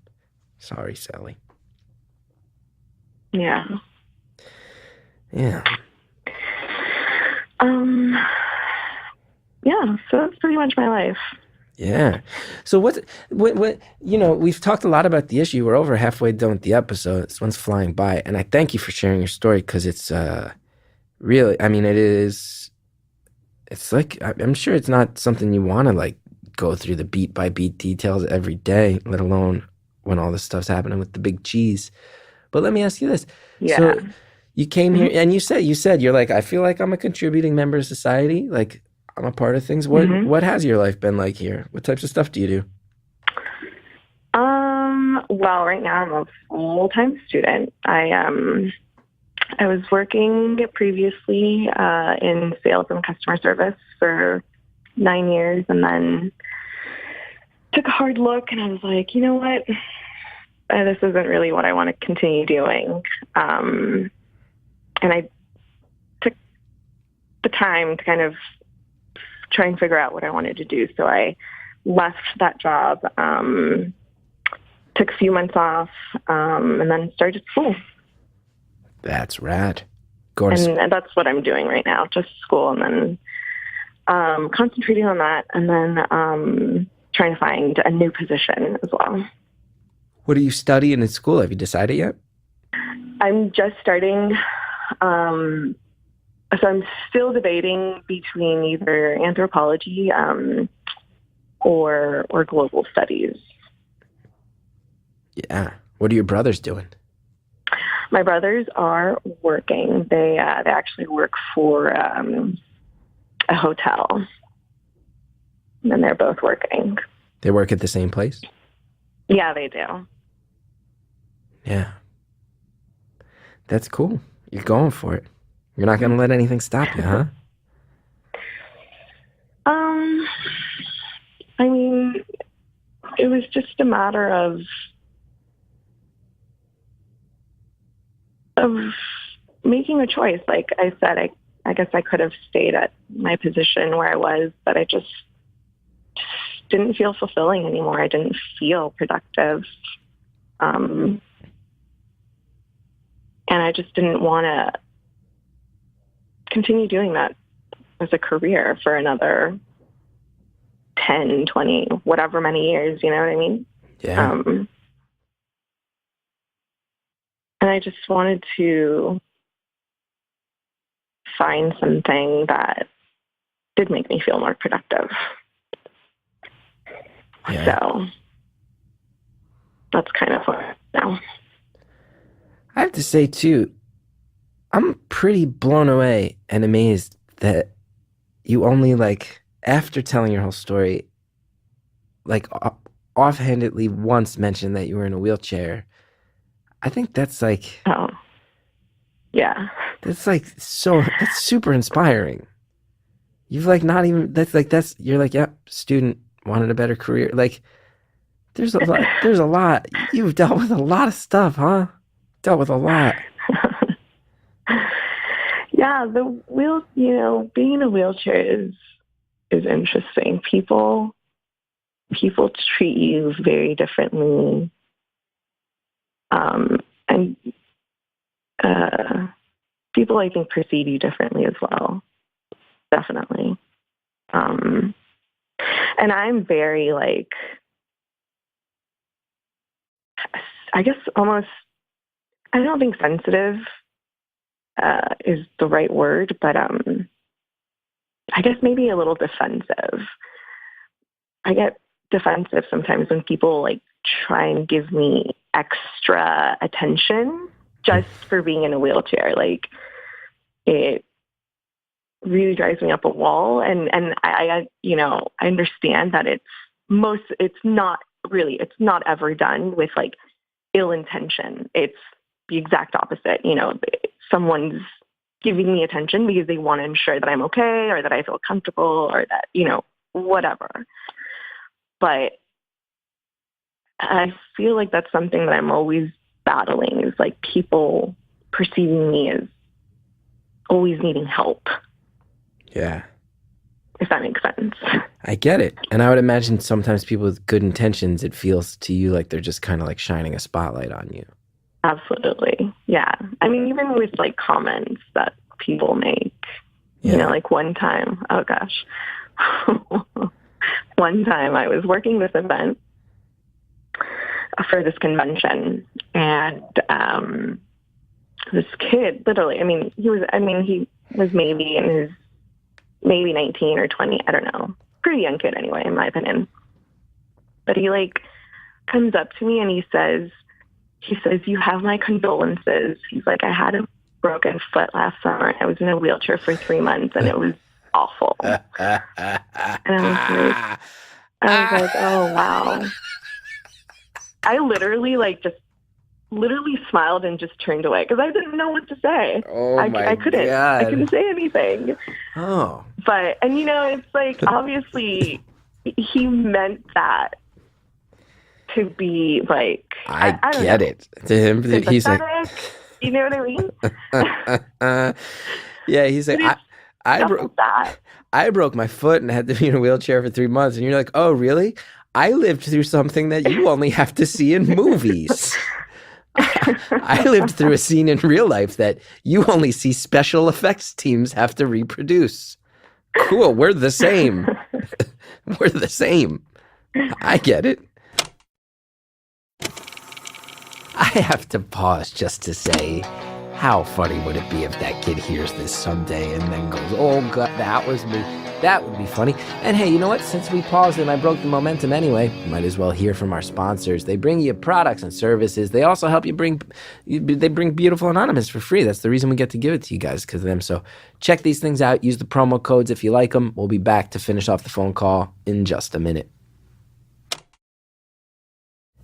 A: Sorry, Sally.
D: Yeah.
A: Yeah.
D: Yeah, so that's pretty much my life.
A: Yeah. So what, we've talked a lot about the issue. We're over halfway done with the episode. This one's flying by. And I thank you for sharing your story, because it's really, it's like, I'm sure it's not something you want to like go through the beat by beat details every day, let alone when all this stuff's happening with the big cheese. But let me ask you this.
D: Yeah.
A: So you came here and you said, you're like, I feel like I'm a contributing member of society. Like, I'm a part of things. What has your life been like here? What types of stuff do you do?
D: Well, right now I'm a full-time student. I was working previously in sales and customer service for 9 years, and then took a hard look, and I was like, you know what? This isn't really what I want to continue doing. And I took the time to kind of try and figure out what I wanted to do. So I left that job, took a few months off, and then started school.
A: That's rad.
D: And that's what I'm doing right now, just school, and then concentrating on that, and then trying to find a new position as well.
A: What are you studying in school? Have you decided yet?
D: I'm just starting. So I'm still debating between either anthropology or global studies.
A: Yeah. What are your brothers doing?
D: My brothers are working. They actually work for a hotel, and they're both working.
A: They work at the same place?
D: Yeah, they do.
A: Yeah. That's cool. You're going for it. You're not going to let anything stop you, huh?
D: It was just a matter of making a choice. Like I said, I guess I could have stayed at my position where I was, but I just didn't feel fulfilling anymore. I didn't feel productive. And I just didn't want to continue doing that as a career for another 10, 20, whatever many years, you know what I mean?
A: Yeah.
D: And I just wanted to find something that did make me feel more productive.
A: Yeah.
D: So that's kind of what now.
A: I have to say, too, I'm pretty blown away and amazed that you only, like, after telling your whole story, like, offhandedly once mentioned that you were in a wheelchair. I think that's, like...
D: Oh, yeah.
A: That's, like, that's super inspiring. You've, like, not even... You're like, yep, student, wanted a better career. Like, there's a lot. You've dealt with a lot of stuff, huh? Dealt with a lot.
D: Yeah, being in a wheelchair is interesting. People treat you very differently, and people, I think, perceive you differently as well. Definitely. And I'm very, like, I guess almost, I don't think sensitive is the right word, but I guess maybe a little defensive. I get defensive sometimes when people, like, try and give me extra attention just for being in a wheelchair. Like, it really drives me up a wall, and I understand that it's not ever done with, like, ill intention. It's the exact opposite. Someone's giving me attention because they want to ensure that I'm okay, or that I feel comfortable, or that, whatever. But I feel like that's something that I'm always battling, is, like, people perceiving me as always needing help.
A: Yeah.
D: If that makes sense.
A: I get it. And I would imagine sometimes people with good intentions, it feels to you like they're just kind of, like, shining a spotlight on you.
D: Absolutely. Yeah. I mean, even with, like, comments that people make, like, one time, oh gosh, one time I was working this event for this convention, and this kid, literally, he was maybe 19 or 20, I don't know, pretty young kid anyway, in my opinion. But he, like, comes up to me and he says, "You have my condolences." He's like, "I had a broken foot last summer. I was in a wheelchair for 3 months, and it was awful." And I was like, oh, wow. I literally, like, just smiled and just turned away because I didn't know what to say.
A: Oh,
D: I couldn't say anything.
A: Oh.
D: But, and, it's like, obviously, he meant that to be, like,
A: I get
D: know,
A: it. To him, he's like,
D: you know what I mean?
A: Yeah, he's like, I broke my foot and had to be in a wheelchair for 3 months. And you're like, oh, really? I lived through something that you only have to see in movies. I lived through a scene in real life that you only see special effects teams have to reproduce. Cool, we're the same. We're the same. I get it. I have to pause just to say, how funny would it be if that kid hears this someday and then goes, oh, God, that was me. That would be funny. And hey, you know what? Since we paused and I broke the momentum anyway, might as well hear from our sponsors. They bring you products and services. They also help you bring Beautiful Anonymous for free. That's the reason we get to give it to you guys, because of them. So check these things out. Use the promo codes if you like them. We'll be back to finish off the phone call in just a minute.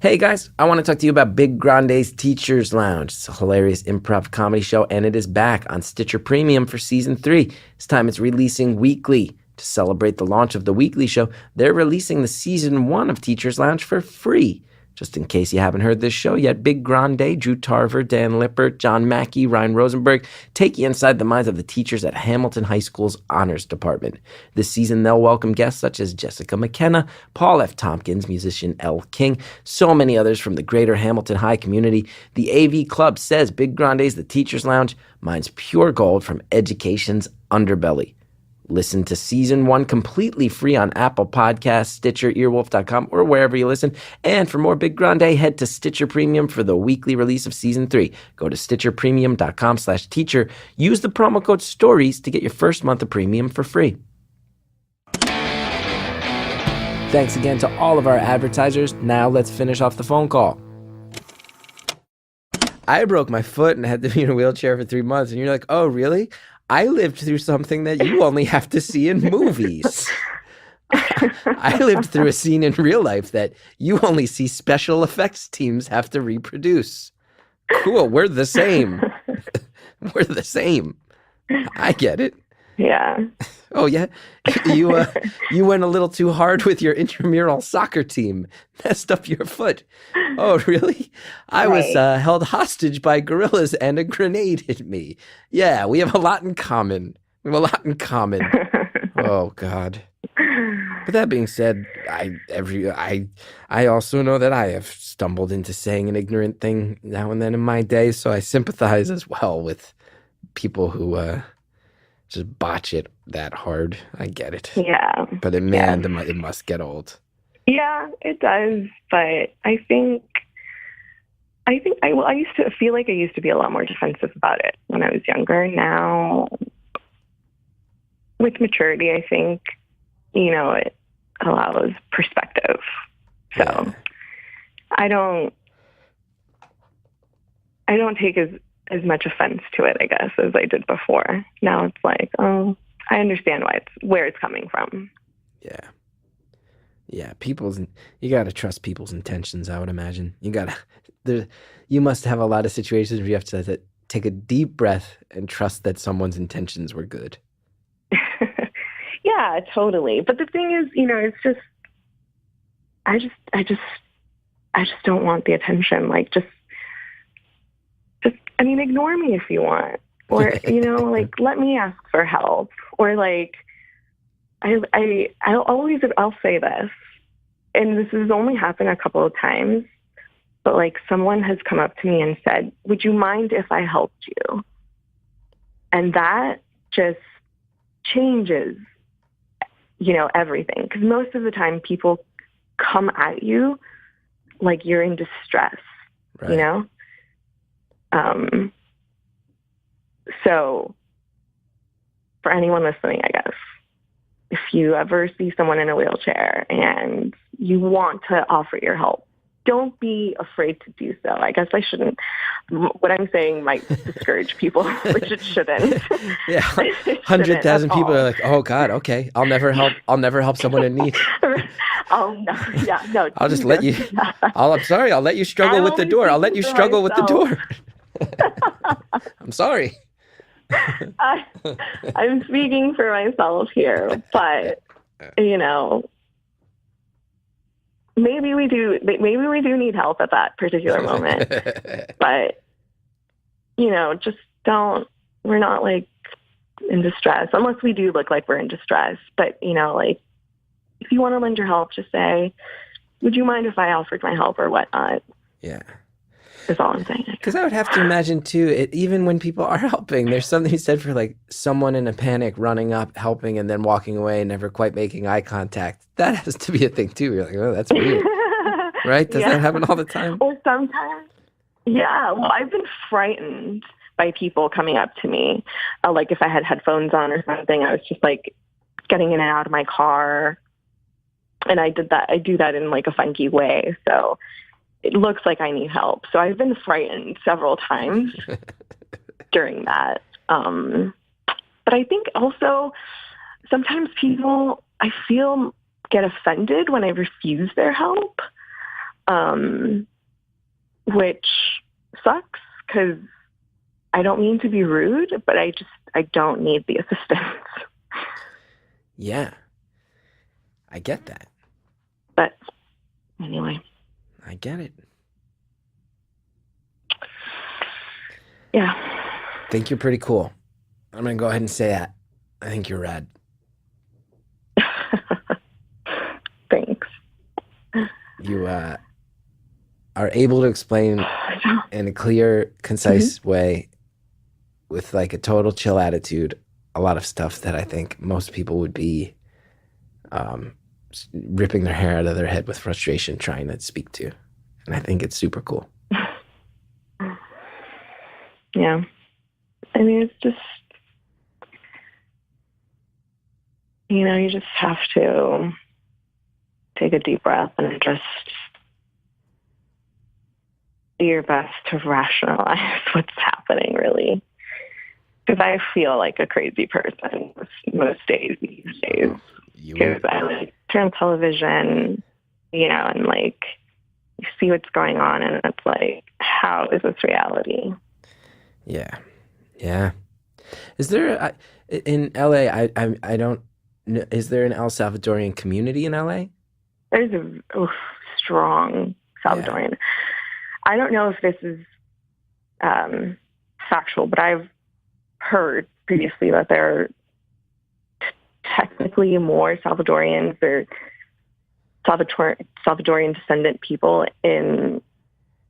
A: Hey guys, I want to talk to you about Big Grande's Teacher's Lounge. It's a hilarious improv comedy show, and it is back on Stitcher Premium for Season 3. This time it's releasing weekly. To celebrate the launch of the weekly show, they're releasing the Season 1 of Teacher's Lounge for free. Just in case you haven't heard this show yet, Big Grande, Drew Tarver, Dan Lippert, John Mackey, Ryan Rosenberg take you inside the minds of the teachers at Hamilton High School's Honors Department. This season, they'll welcome guests such as Jessica McKenna, Paul F. Tompkins, musician Elle King, so many others from the greater Hamilton High community. The AV Club says Big Grande's The Teacher's Lounge mines pure gold from education's underbelly. Listen to Season 1 completely free on Apple Podcasts, Stitcher, Earwolf.com, or wherever you listen. And for more Big Grande, head to Stitcher Premium for the weekly release of Season 3. Go to StitcherPremium.com/teacher. Use the promo code STORIES to get your first month of premium for free. Thanks again to all of our advertisers. Now let's finish off the phone call. I broke my foot and had to be in a wheelchair for 3 months. And you're like, oh, really? I lived through something that you only have to see in movies. I lived through a scene in real life that you only see special effects teams have to reproduce. Cool. We're the same. We're the same. I get it.
D: Yeah.
A: Oh, yeah? You went a little too hard with your intramural soccer team. Messed up your foot. Oh, really? I was held hostage by gorillas and a grenade hit me. Yeah, we have a lot in common. Oh, God. But that being said, I also know that I have stumbled into saying an ignorant thing now and then in my day, so I sympathize as well with people who just botch it that hard. I get it.
D: Yeah.
A: But it must get old.
D: Yeah, it does. But I think I used to feel like I used to be a lot more defensive about it when I was younger. Now, with maturity, I think, it allows perspective. So
A: Yeah.
D: I don't take as much offense to it, I guess, as I did before. Now it's like, oh, I understand where it's coming from.
A: Yeah. Yeah, you got to trust people's intentions, I would imagine. You must have a lot of situations where you have to take a deep breath and trust that someone's intentions were good.
D: Yeah, totally. But the thing is, it's just, I just don't want the attention. Like, ignore me if you want, or, let me ask for help, or I'll say this, and this has only happened a couple of times, but someone has come up to me and said, would you mind if I helped you? And that just changes, everything. Because most of the time people come at you like you're in distress,
A: Right.
D: So for anyone listening, I guess, if you ever see someone in a wheelchair and you want to offer your help, don't be afraid to do so. I guess I shouldn't. What I'm saying might discourage people, which it shouldn't.
A: Yeah, 100,000 people are like, "Oh God, okay, I'll never help someone in need."
D: Oh no, yeah, no.
A: I'll just let you. I'm sorry. I'll let you struggle with the door. I'll let you struggle with the door. I'm sorry.
D: I'm speaking for myself here, but maybe we do need help at that particular moment. But just don't. We're not in distress unless we do look like we're in distress. But if you want to lend your help, just say, "Would you mind if I offered my help or whatnot?"
A: Yeah.
D: Is all I'm saying.
A: Because I would have to imagine too, even when people are helping, there's something said for someone in a panic running up, helping, and then walking away, never quite making eye contact. That has to be a thing too. You're like, oh, that's weird, right? Does that happen all the time?
D: Or sometimes, yeah. Well, I've been frightened by people coming up to me, if I had headphones on or something. I was just getting in and out of my car, and I do that in a funky way. So it looks like I need help. So I've been frightened several times during that. But I think also sometimes people, I feel, get offended when I refuse their help, which sucks because I don't mean to be rude, but I don't need the assistance.
A: Yeah. I get that.
D: But anyway.
A: I get it.
D: Yeah.
A: I think you're pretty cool. I'm going to go ahead and say that. I think you're rad.
D: Thanks.
A: You are able to explain in a clear, concise way with a total chill attitude a lot of stuff that I think most people would be ripping their hair out of their head with frustration trying to speak to. And I think it's super cool.
D: Yeah. I mean, it's just, you just have to take a deep breath and just do your best to rationalize what's happening, really. Because I feel like a crazy person most days these days. Because I like turn on television, you know, and like you see what's going on, and it's like, how is this reality?
A: Yeah. Is there in LA? I don't know. Is there an El Salvadorian community in LA?
D: There's a strong Salvadorian. Yeah. I don't know if this is factual, but I've heard previously that there are technically more Salvadorians or Salvadorian descendant people in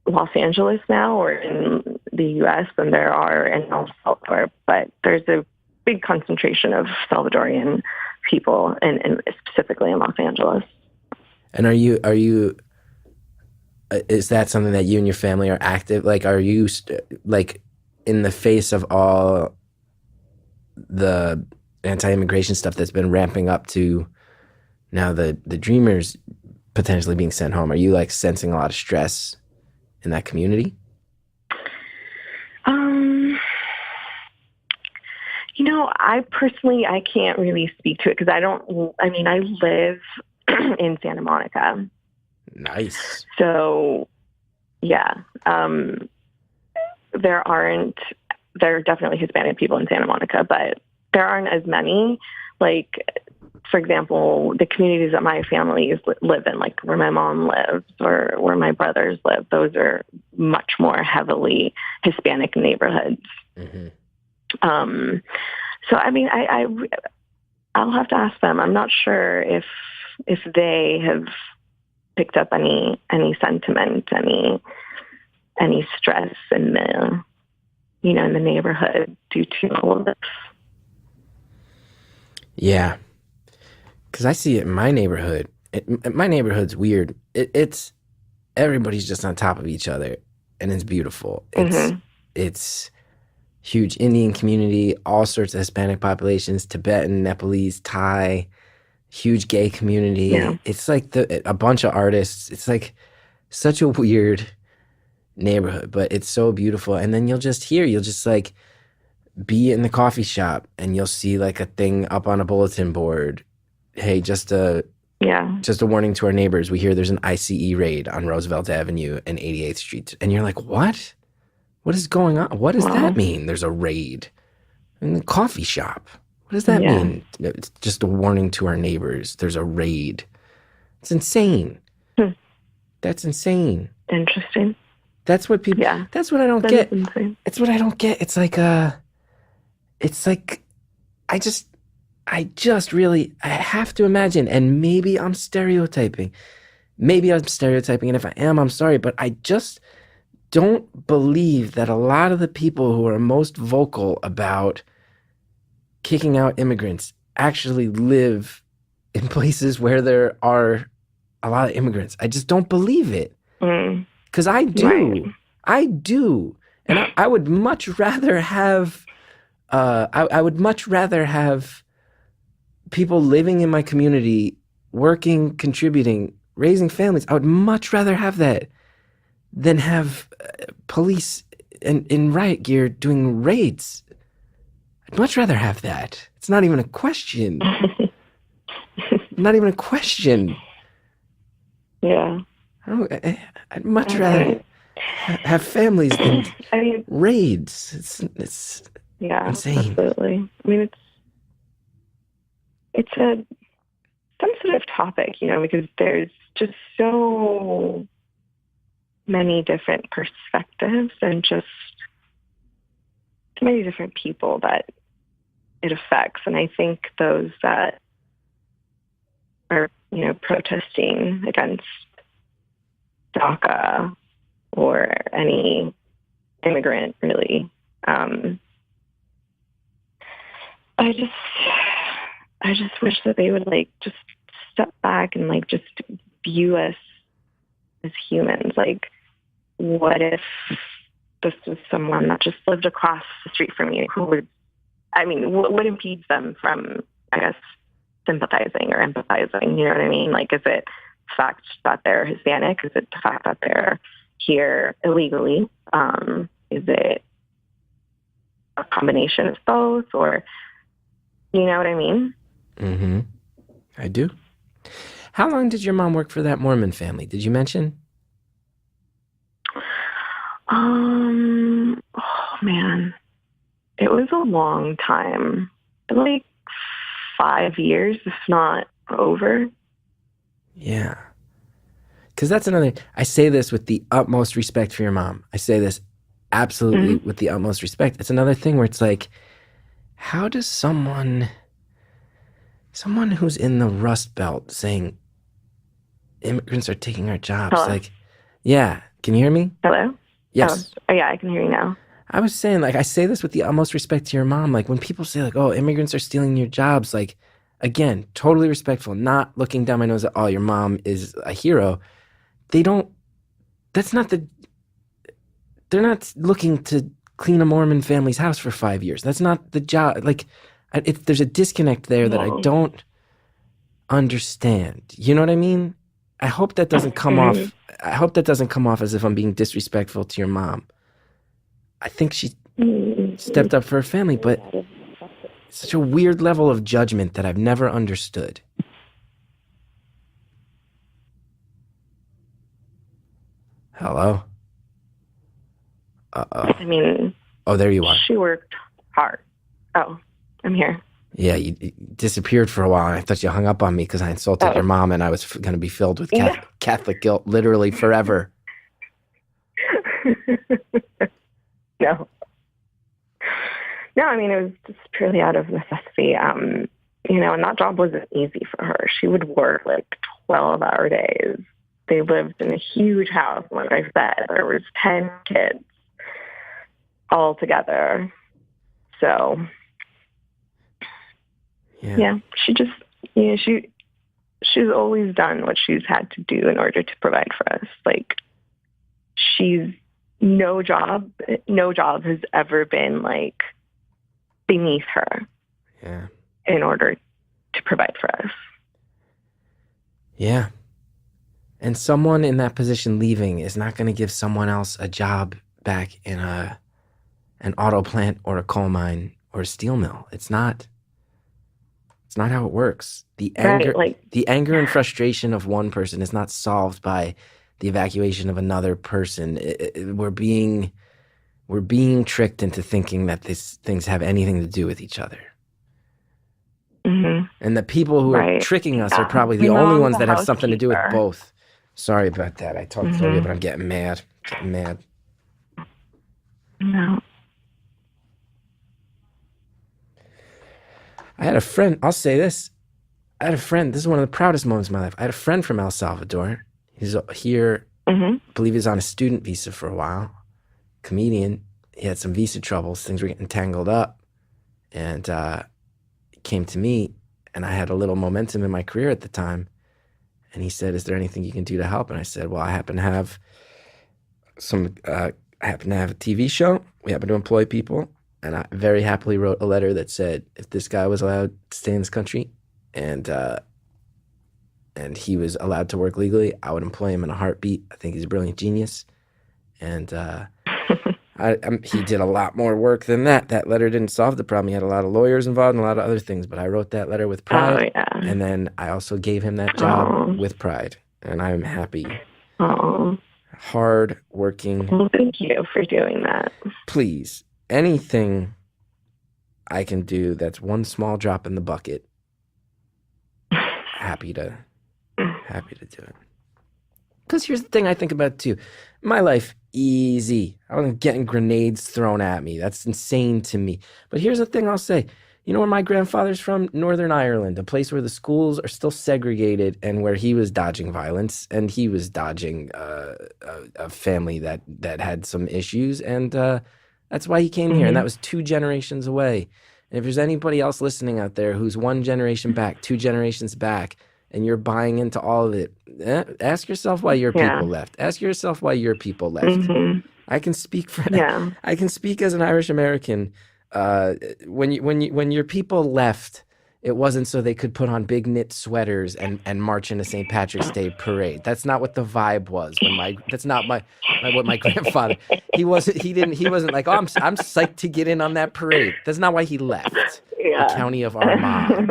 D: Los Angeles now or in the U.S. than there are in El Salvador. But there's a big concentration of Salvadorian people, and specifically in Los Angeles. And
A: are you? Is that something that you and your family are active? Like, are you like in the face of all the anti-immigration stuff that's been ramping up to now the Dreamers potentially being sent home? Are you like sensing a lot of stress in that community?
D: You know, I can't really speak to it because I live in Santa Monica.
A: Nice.
D: So, yeah, there are definitely Hispanic people in Santa Monica, but there aren't as many. Like, for example, the communities that my family live in, like where my mom lives or where my brothers live, those are much more heavily Hispanic neighborhoods. Mm-hmm. So, I mean, I'll have to ask them. I'm not sure if they have picked up any sentiment, any stress in the, you know, in the neighborhood due to all of this.
A: Yeah, because I see it in my neighborhood. My neighborhood's weird. It's everybody's just on top of each other, and it's beautiful. It's huge Indian community, all sorts of Hispanic populations, Tibetan, Nepalese, Thai, huge gay community. Yeah. It's like a bunch of artists. It's like such a weird neighborhood, but it's so beautiful. And then you'll just like be in the coffee shop and you'll see like a thing up on a bulletin board. Hey, just a warning to our neighbors. We hear there's an ICE raid on Roosevelt Avenue and 88th Street. And you're like, what? What is going on? What does that mean? There's a raid in the coffee shop. What does that mean? It's just a warning to our neighbors. There's a raid. It's insane. That's insane.
D: Interesting.
A: That's what people. Yeah. That's what I don't get. It's what I don't get. It's like I have to imagine, and maybe I'm stereotyping. And if I am, I'm sorry, but I just don't believe that a lot of the people who are most vocal about kicking out immigrants actually live in places where there are a lot of immigrants. I just don't believe it. Because I do. Right. I do. And I would much rather have I would much rather have people living in my community, working, contributing, raising families. I would much rather have that than have police in riot gear doing raids. I'd much rather have that. It's not even a question. Not even a question.
D: Yeah.
A: I'd much rather have families than raids. It's insane.
D: Absolutely. I mean, it's a sensitive topic, you know, because there's just so many different perspectives and just so many different people that it affects. And I think those that are, you know, protesting against DACA or any immigrant, really, I just wish that they would like just step back and like just view us as humans. Like, what if this was someone that just lived across the street from you? What impedes them from, I guess, sympathizing or empathizing? You know what I mean? Like, is it fact that they're Hispanic? Is it the fact that they're here illegally? Is it a combination of both? Or, you know what I mean?
A: Mm-hmm. I do. How long did your mom work for that Mormon family? Did you mention?
D: Oh man, it was a long time. Like 5 years, if not over.
A: Yeah. Because that's another, I say this with the utmost respect for your mom. I say this absolutely with the utmost respect. It's another thing where it's like, how does someone who's in the Rust Belt saying immigrants are taking our jobs?
D: Hello?
A: Like, yeah. Can you hear me?
D: Hello?
A: Yes.
D: Oh, yeah, I can hear you now.
A: I was saying, like, I say this with the utmost respect to your mom. Like, when people say, like, oh, immigrants are stealing your jobs, like, again, totally respectful, not looking down my nose at, oh, your mom is a hero. They don't, that's not the, they're not looking to clean a Mormon family's house for 5 years. That's not the job. Like, there's a disconnect there that I don't understand. You know what I mean? I hope that doesn't come off. I hope that doesn't come off as if I'm being disrespectful to your mom. I think she stepped up for her family, but it's such a weird level of judgment that I've never understood. Hello? Uh-oh.
D: I mean...
A: Oh, there you are.
D: She worked hard. Oh, I'm here.
A: Yeah, you disappeared for a while, and I thought you hung up on me because I insulted your mom, and I was going to be filled with Catholic guilt literally forever.
D: No. No, I mean, it was just purely out of necessity. You know, and that job wasn't easy for her. She would work like 12-hour days. They lived in a huge house. Like I said, there was 10 kids all together. So, yeah, she just, you know, she's always done what she's had to do in order to provide for us. Like, no job has ever been like beneath her.
A: Yeah.
D: In order to provide for us.
A: Yeah. And someone in that position leaving is not going to give someone else a job back in an auto plant or a coal mine or a steel mill. It's not how it works. The anger and frustration of one person is not solved by the evacuation of another person. We're being tricked into thinking that these things have anything to do with each other.
D: Mm-hmm.
A: And the people who are tricking us are probably the only ones that have something to do with both. Sorry about that. I talked through you, but I'm getting mad.
D: No.
A: I had a friend, I'll say this. This is one of the proudest moments of my life. I had a friend from El Salvador. He's here, I believe he's on a student visa for a while. Comedian. He had some visa troubles. Things were getting tangled up. And he came to me, and I had a little momentum in my career at the time. And he said, is there anything you can do to help? And I said, well, I happen to have a TV show. We happen to employ people. And I very happily wrote a letter that said, if this guy was allowed to stay in this country and he was allowed to work legally, I would employ him in a heartbeat. I think he's a brilliant genius. And he did a lot more work than that. That letter didn't solve the problem. He had a lot of lawyers involved and a lot of other things, but I wrote that letter with pride. Oh, yeah. And then I also gave him that job with pride. And I'm happy.
D: Oh.
A: Hard working.
D: Well, thank you for doing that.
A: Please. Anything I can do that's one small drop in the bucket, happy to do it. Because here's the thing I think about too. My life, easy. I wasn't getting grenades thrown at me. That's insane to me. But here's the thing I'll say. You know where my grandfather's from? Northern Ireland, a place where the schools are still segregated and where he was dodging violence and he was dodging a family that had some issues. And that's why he came here. And that was 2 generations away. And if there's anybody else listening out there who's 1 generation back, 2 generations back, and you're buying into all of it, ask yourself why your people left. Ask yourself why your people left. I can speak for I can speak as an Irish American. When your people left, It wasn't so they could put on big knit sweaters and march in a St. Patrick's Day parade. That's not what the vibe was that's not what my grandfather, he wasn't like, oh, I'm psyched to get in on that parade. That's not why he left the
D: Yeah.
A: county of Armagh.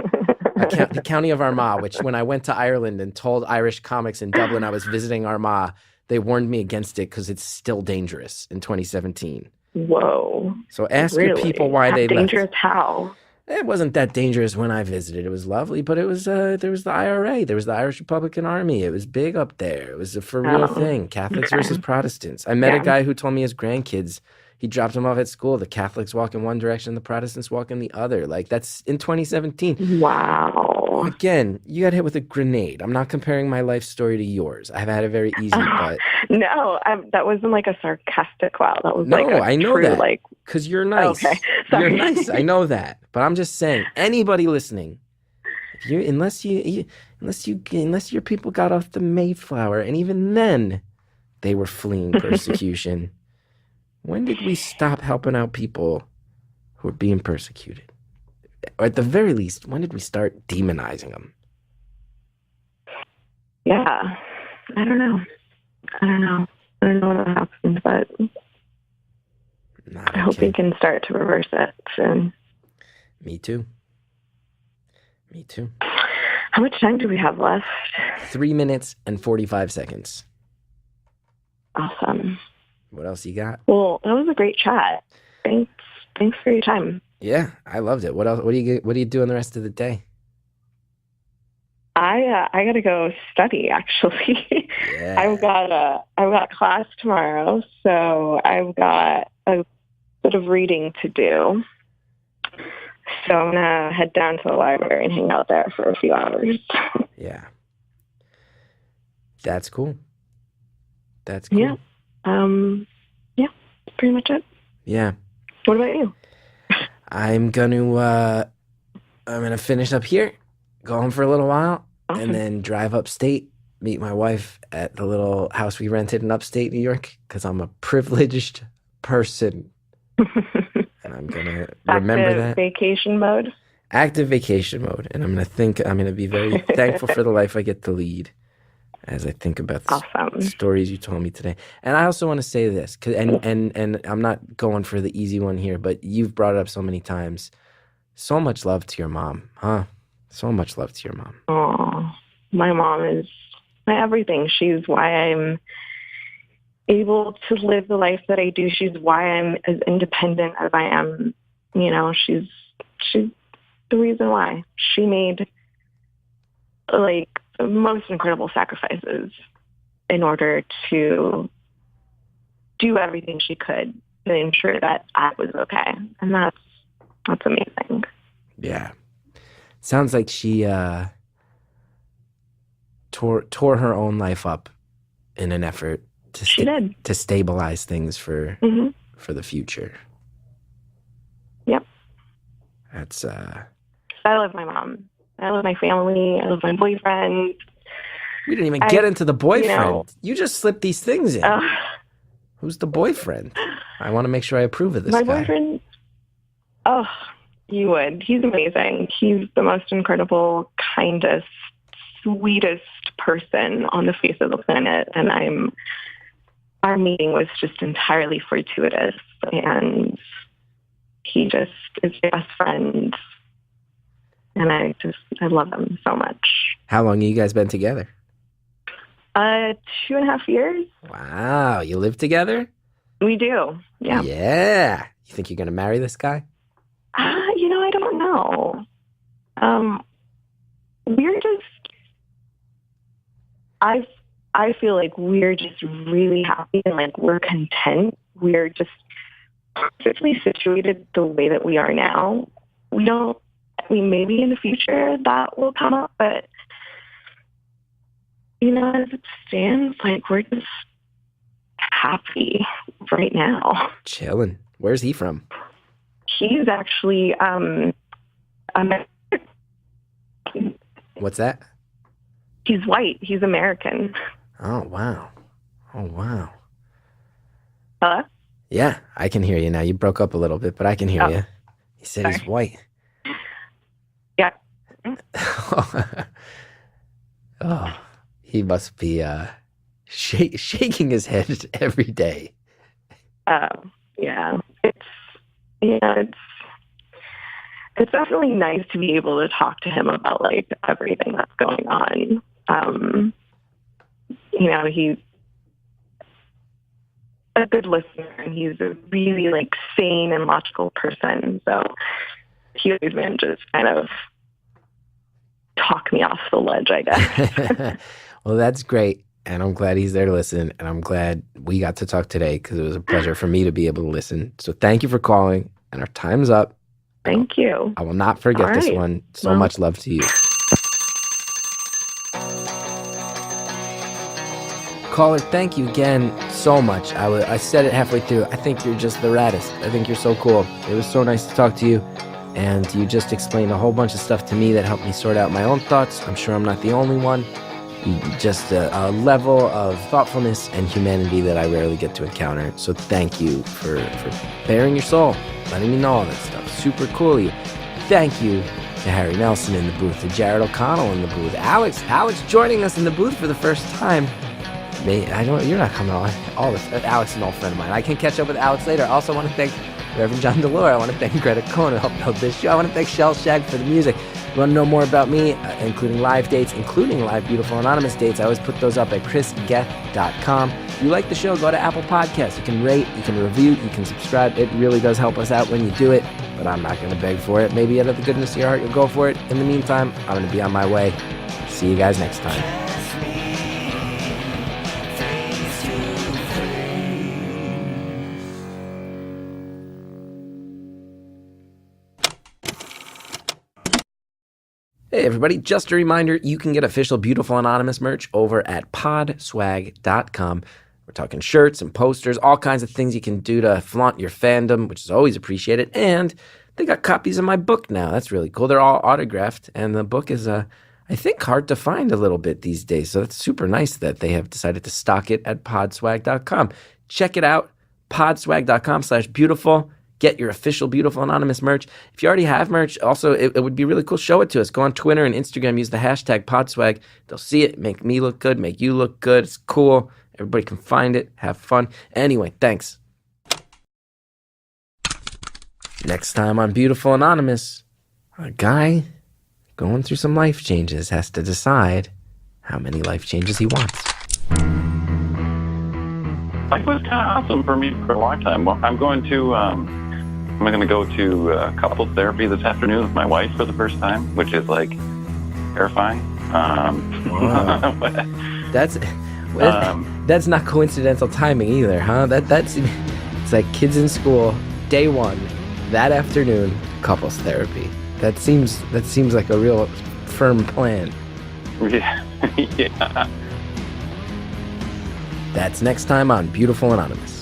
A: The county of Armagh, which when I went to Ireland and told Irish comics in Dublin I was visiting Armagh, they warned me against it because it's still dangerous in 2017.
D: Whoa.
A: So ask your
D: Really?
A: people why they left.
D: Dangerous how?
A: It wasn't that dangerous when I visited. It was lovely, but it was there was the IRA, there was the Irish Republican Army. It was big up there. It was a for real thing. Catholics versus Protestants. I met a guy who told me his grandkids, he dropped them off at school. The Catholics walk in one direction, the Protestants walk in the other. Like, that's in 2017.
D: Wow.
A: Again, you got hit with a grenade. I'm not comparing my life story to yours. I've had it very easy, but
D: no, that wasn't like a sarcastic wow. That was
A: no,
D: like a
A: I know
D: true,
A: that
D: like,
A: because you're nice.
D: Okay,
A: you're
D: sorry.
A: nice. I know that, but I'm just saying, anybody listening, if you unless your people got off the Mayflower, and even then, they were fleeing persecution. When did we stop helping out people who are being persecuted? Or at the very least, when did we start demonizing them?
D: Yeah, I don't know. I don't know what happened, but I hope we can start to reverse it soon.
A: Me too.
D: How much time do we have left?
A: 3 minutes and 45 seconds.
D: Awesome.
A: What else you got?
D: Well, that was a great chat. Thanks for your time.
A: Yeah, I loved it. What else? What do you do on the rest of the day?
D: I gotta go study, actually.
A: Yeah.
D: I've got class tomorrow, so I've got a bit of reading to do. So I'm gonna head down to the library and hang out there for a few hours.
A: Yeah. That's cool. That's cool.
D: Yeah. Yeah, that's pretty much it.
A: Yeah.
D: What about you?
A: I'm gonna finish up here, go home for a little while,
D: Awesome.
A: and then drive upstate, meet my wife at the little house we rented in upstate New York, because I'm a privileged person. And I'm gonna remember that.
D: Vacation mode.
A: Active vacation mode. And I'm gonna be very thankful for the life I get to lead as I think about the stories you told me today. And I also want to say this, and I'm not going for the easy one here, but you've brought it up so many times. So much love to your mom, huh? So much love to your mom.
D: Oh, my mom is my everything. She's why I'm able to live the life that I do. She's why I'm as independent as I am. You know, she's the reason why. She made like the most incredible sacrifices in order to do everything she could to ensure that I was okay. And that's amazing.
A: Yeah. Sounds like she tore her own life up in an effort to stabilize things for the future.
D: Yep.
A: That's
D: I love my mom. I love my family. I love my boyfriend.
A: We didn't even get into the boyfriend. You just slipped these things in.
D: Uh,
A: Who's the boyfriend? I want to make sure I approve of this
D: my
A: guy.
D: boyfriend. Oh, you would. He's amazing. He's the most incredible, kindest, sweetest person on the face of the planet. And our meeting was just entirely fortuitous. And he just is my best friend. And I love him so much.
A: How long have you guys been together?
D: 2.5 years.
A: Wow. You live together?
D: We do. Yeah.
A: Yeah. You think you're going to marry this guy?
D: I don't know. We're just, I feel like we're just really happy and like we're content. We're just perfectly situated the way that we are now. Maybe in the future that will come up, but as it stands, like we're just happy right now.
A: Chilling. Where's he from?
D: He's actually American.
A: What's that?
D: He's white. He's American.
A: Oh wow. Hello? Yeah, I can hear you now. You broke up a little bit, but I can hear you. He said he's white.
D: Yeah.
A: Oh, he must be shaking his head every day.
D: Yeah. It's definitely nice to be able to talk to him about like everything that's going on. He's a good listener, and he's a really like sane and logical person. So he always manages to kind of talk me off the ledge, I guess.
A: Well, that's great. And I'm glad he's there to listen. And I'm glad we got to talk today because it was a pleasure for me to be able to listen. So thank you for calling. And our time's up.
D: Thank you.
A: I will not forget this one. So much love to you. Caller, thank you again so much. I said it halfway through. I think you're just the raddest. I think you're so cool. It was so nice to talk to you. And you just explained a whole bunch of stuff to me that helped me sort out my own thoughts. I'm sure I'm not the only one. Just a level of thoughtfulness and humanity that I rarely get to encounter. So thank you for bearing your soul, letting me know all that stuff. Super cool of you. Thank you to Harry Nelson in the booth, to Jared O'Connell in the booth, Alex joining us in the booth for the first time. You're not coming on all this. Alex is an old friend of mine. I can catch up with Alex later. I also want to thank Reverend John DeLore. I want to thank Greta Cohn who helped build this show. I want to thank Shellshag for the music. If you want to know more about me, including live dates, including live Beautiful Anonymous dates, I always put those up at chrisgeth.com. If you like the show, go to Apple Podcasts. You can rate, you can review, you can subscribe. It really does help us out when you do it, but I'm not going to beg for it. Maybe out of the goodness of your heart, you'll go for it. In the meantime, I'm going to be on my way. See you guys next time. Hey everybody, just a reminder, you can get official Beautiful Anonymous merch over at podswag.com. We're talking shirts and posters, all kinds of things you can do to flaunt your fandom, which is always appreciated. And they got copies of my book now. That's really cool. They're all autographed, and the book is, I think, hard to find a little bit these days. So it's super nice that they have decided to stock it at podswag.com. Check it out, podswag.com/beautiful. Get your official Beautiful Anonymous merch. If you already have merch, also, it would be really cool. Show it to us. Go on Twitter and Instagram. Use the hashtag Podswag. They'll see it. Make me look good. Make you look good. It's cool. Everybody can find it. Have fun. Anyway, thanks. Next time on Beautiful Anonymous, a guy going through some life changes has to decide how many life changes he wants.
E: Life was kind of awesome for me for a long time. Well, I'm going to go to couples therapy this afternoon with my wife for the first time, which is like terrifying.
A: Wow. That's not coincidental timing either, huh? That's it's like kids in school, day one, that afternoon, couples therapy. That seems like a real firm plan.
E: Yeah. Yeah.
A: That's next time on Beautiful Anonymous.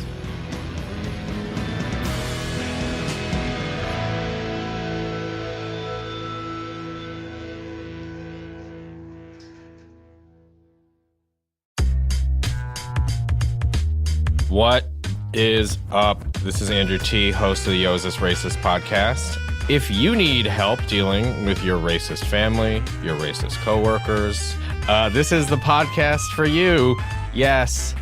F: What is up? This is Andrew T., host of the Yo, Is This Racist podcast. If you need help dealing with your racist family, your racist coworkers, this is the podcast for you. Yes,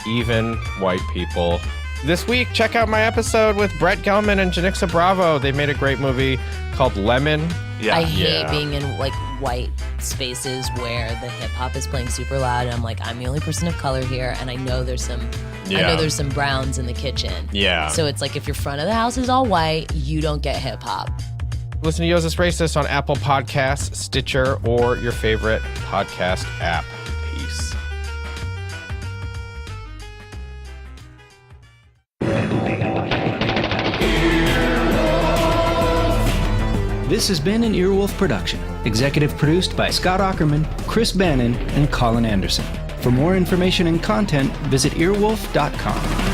F: even white people. This week, check out my episode with Brett Gelman and Janixa Bravo. They made a great movie called Lemon.
G: I hate being in like white spaces where the hip hop is playing super loud, and I'm like, I'm the only person of color here, and I know there's some browns in the kitchen.
F: Yeah.
G: So it's like if your front of the house is all white, you don't get hip hop.
F: Listen to Yo, Is This Racist on Apple Podcasts, Stitcher, or your favorite podcast app. Peace.
H: This has been an Earwolf production, executive produced by Scott Aukerman, Chris Bannon, and Colin Anderson. For more information and content, visit earwolf.com.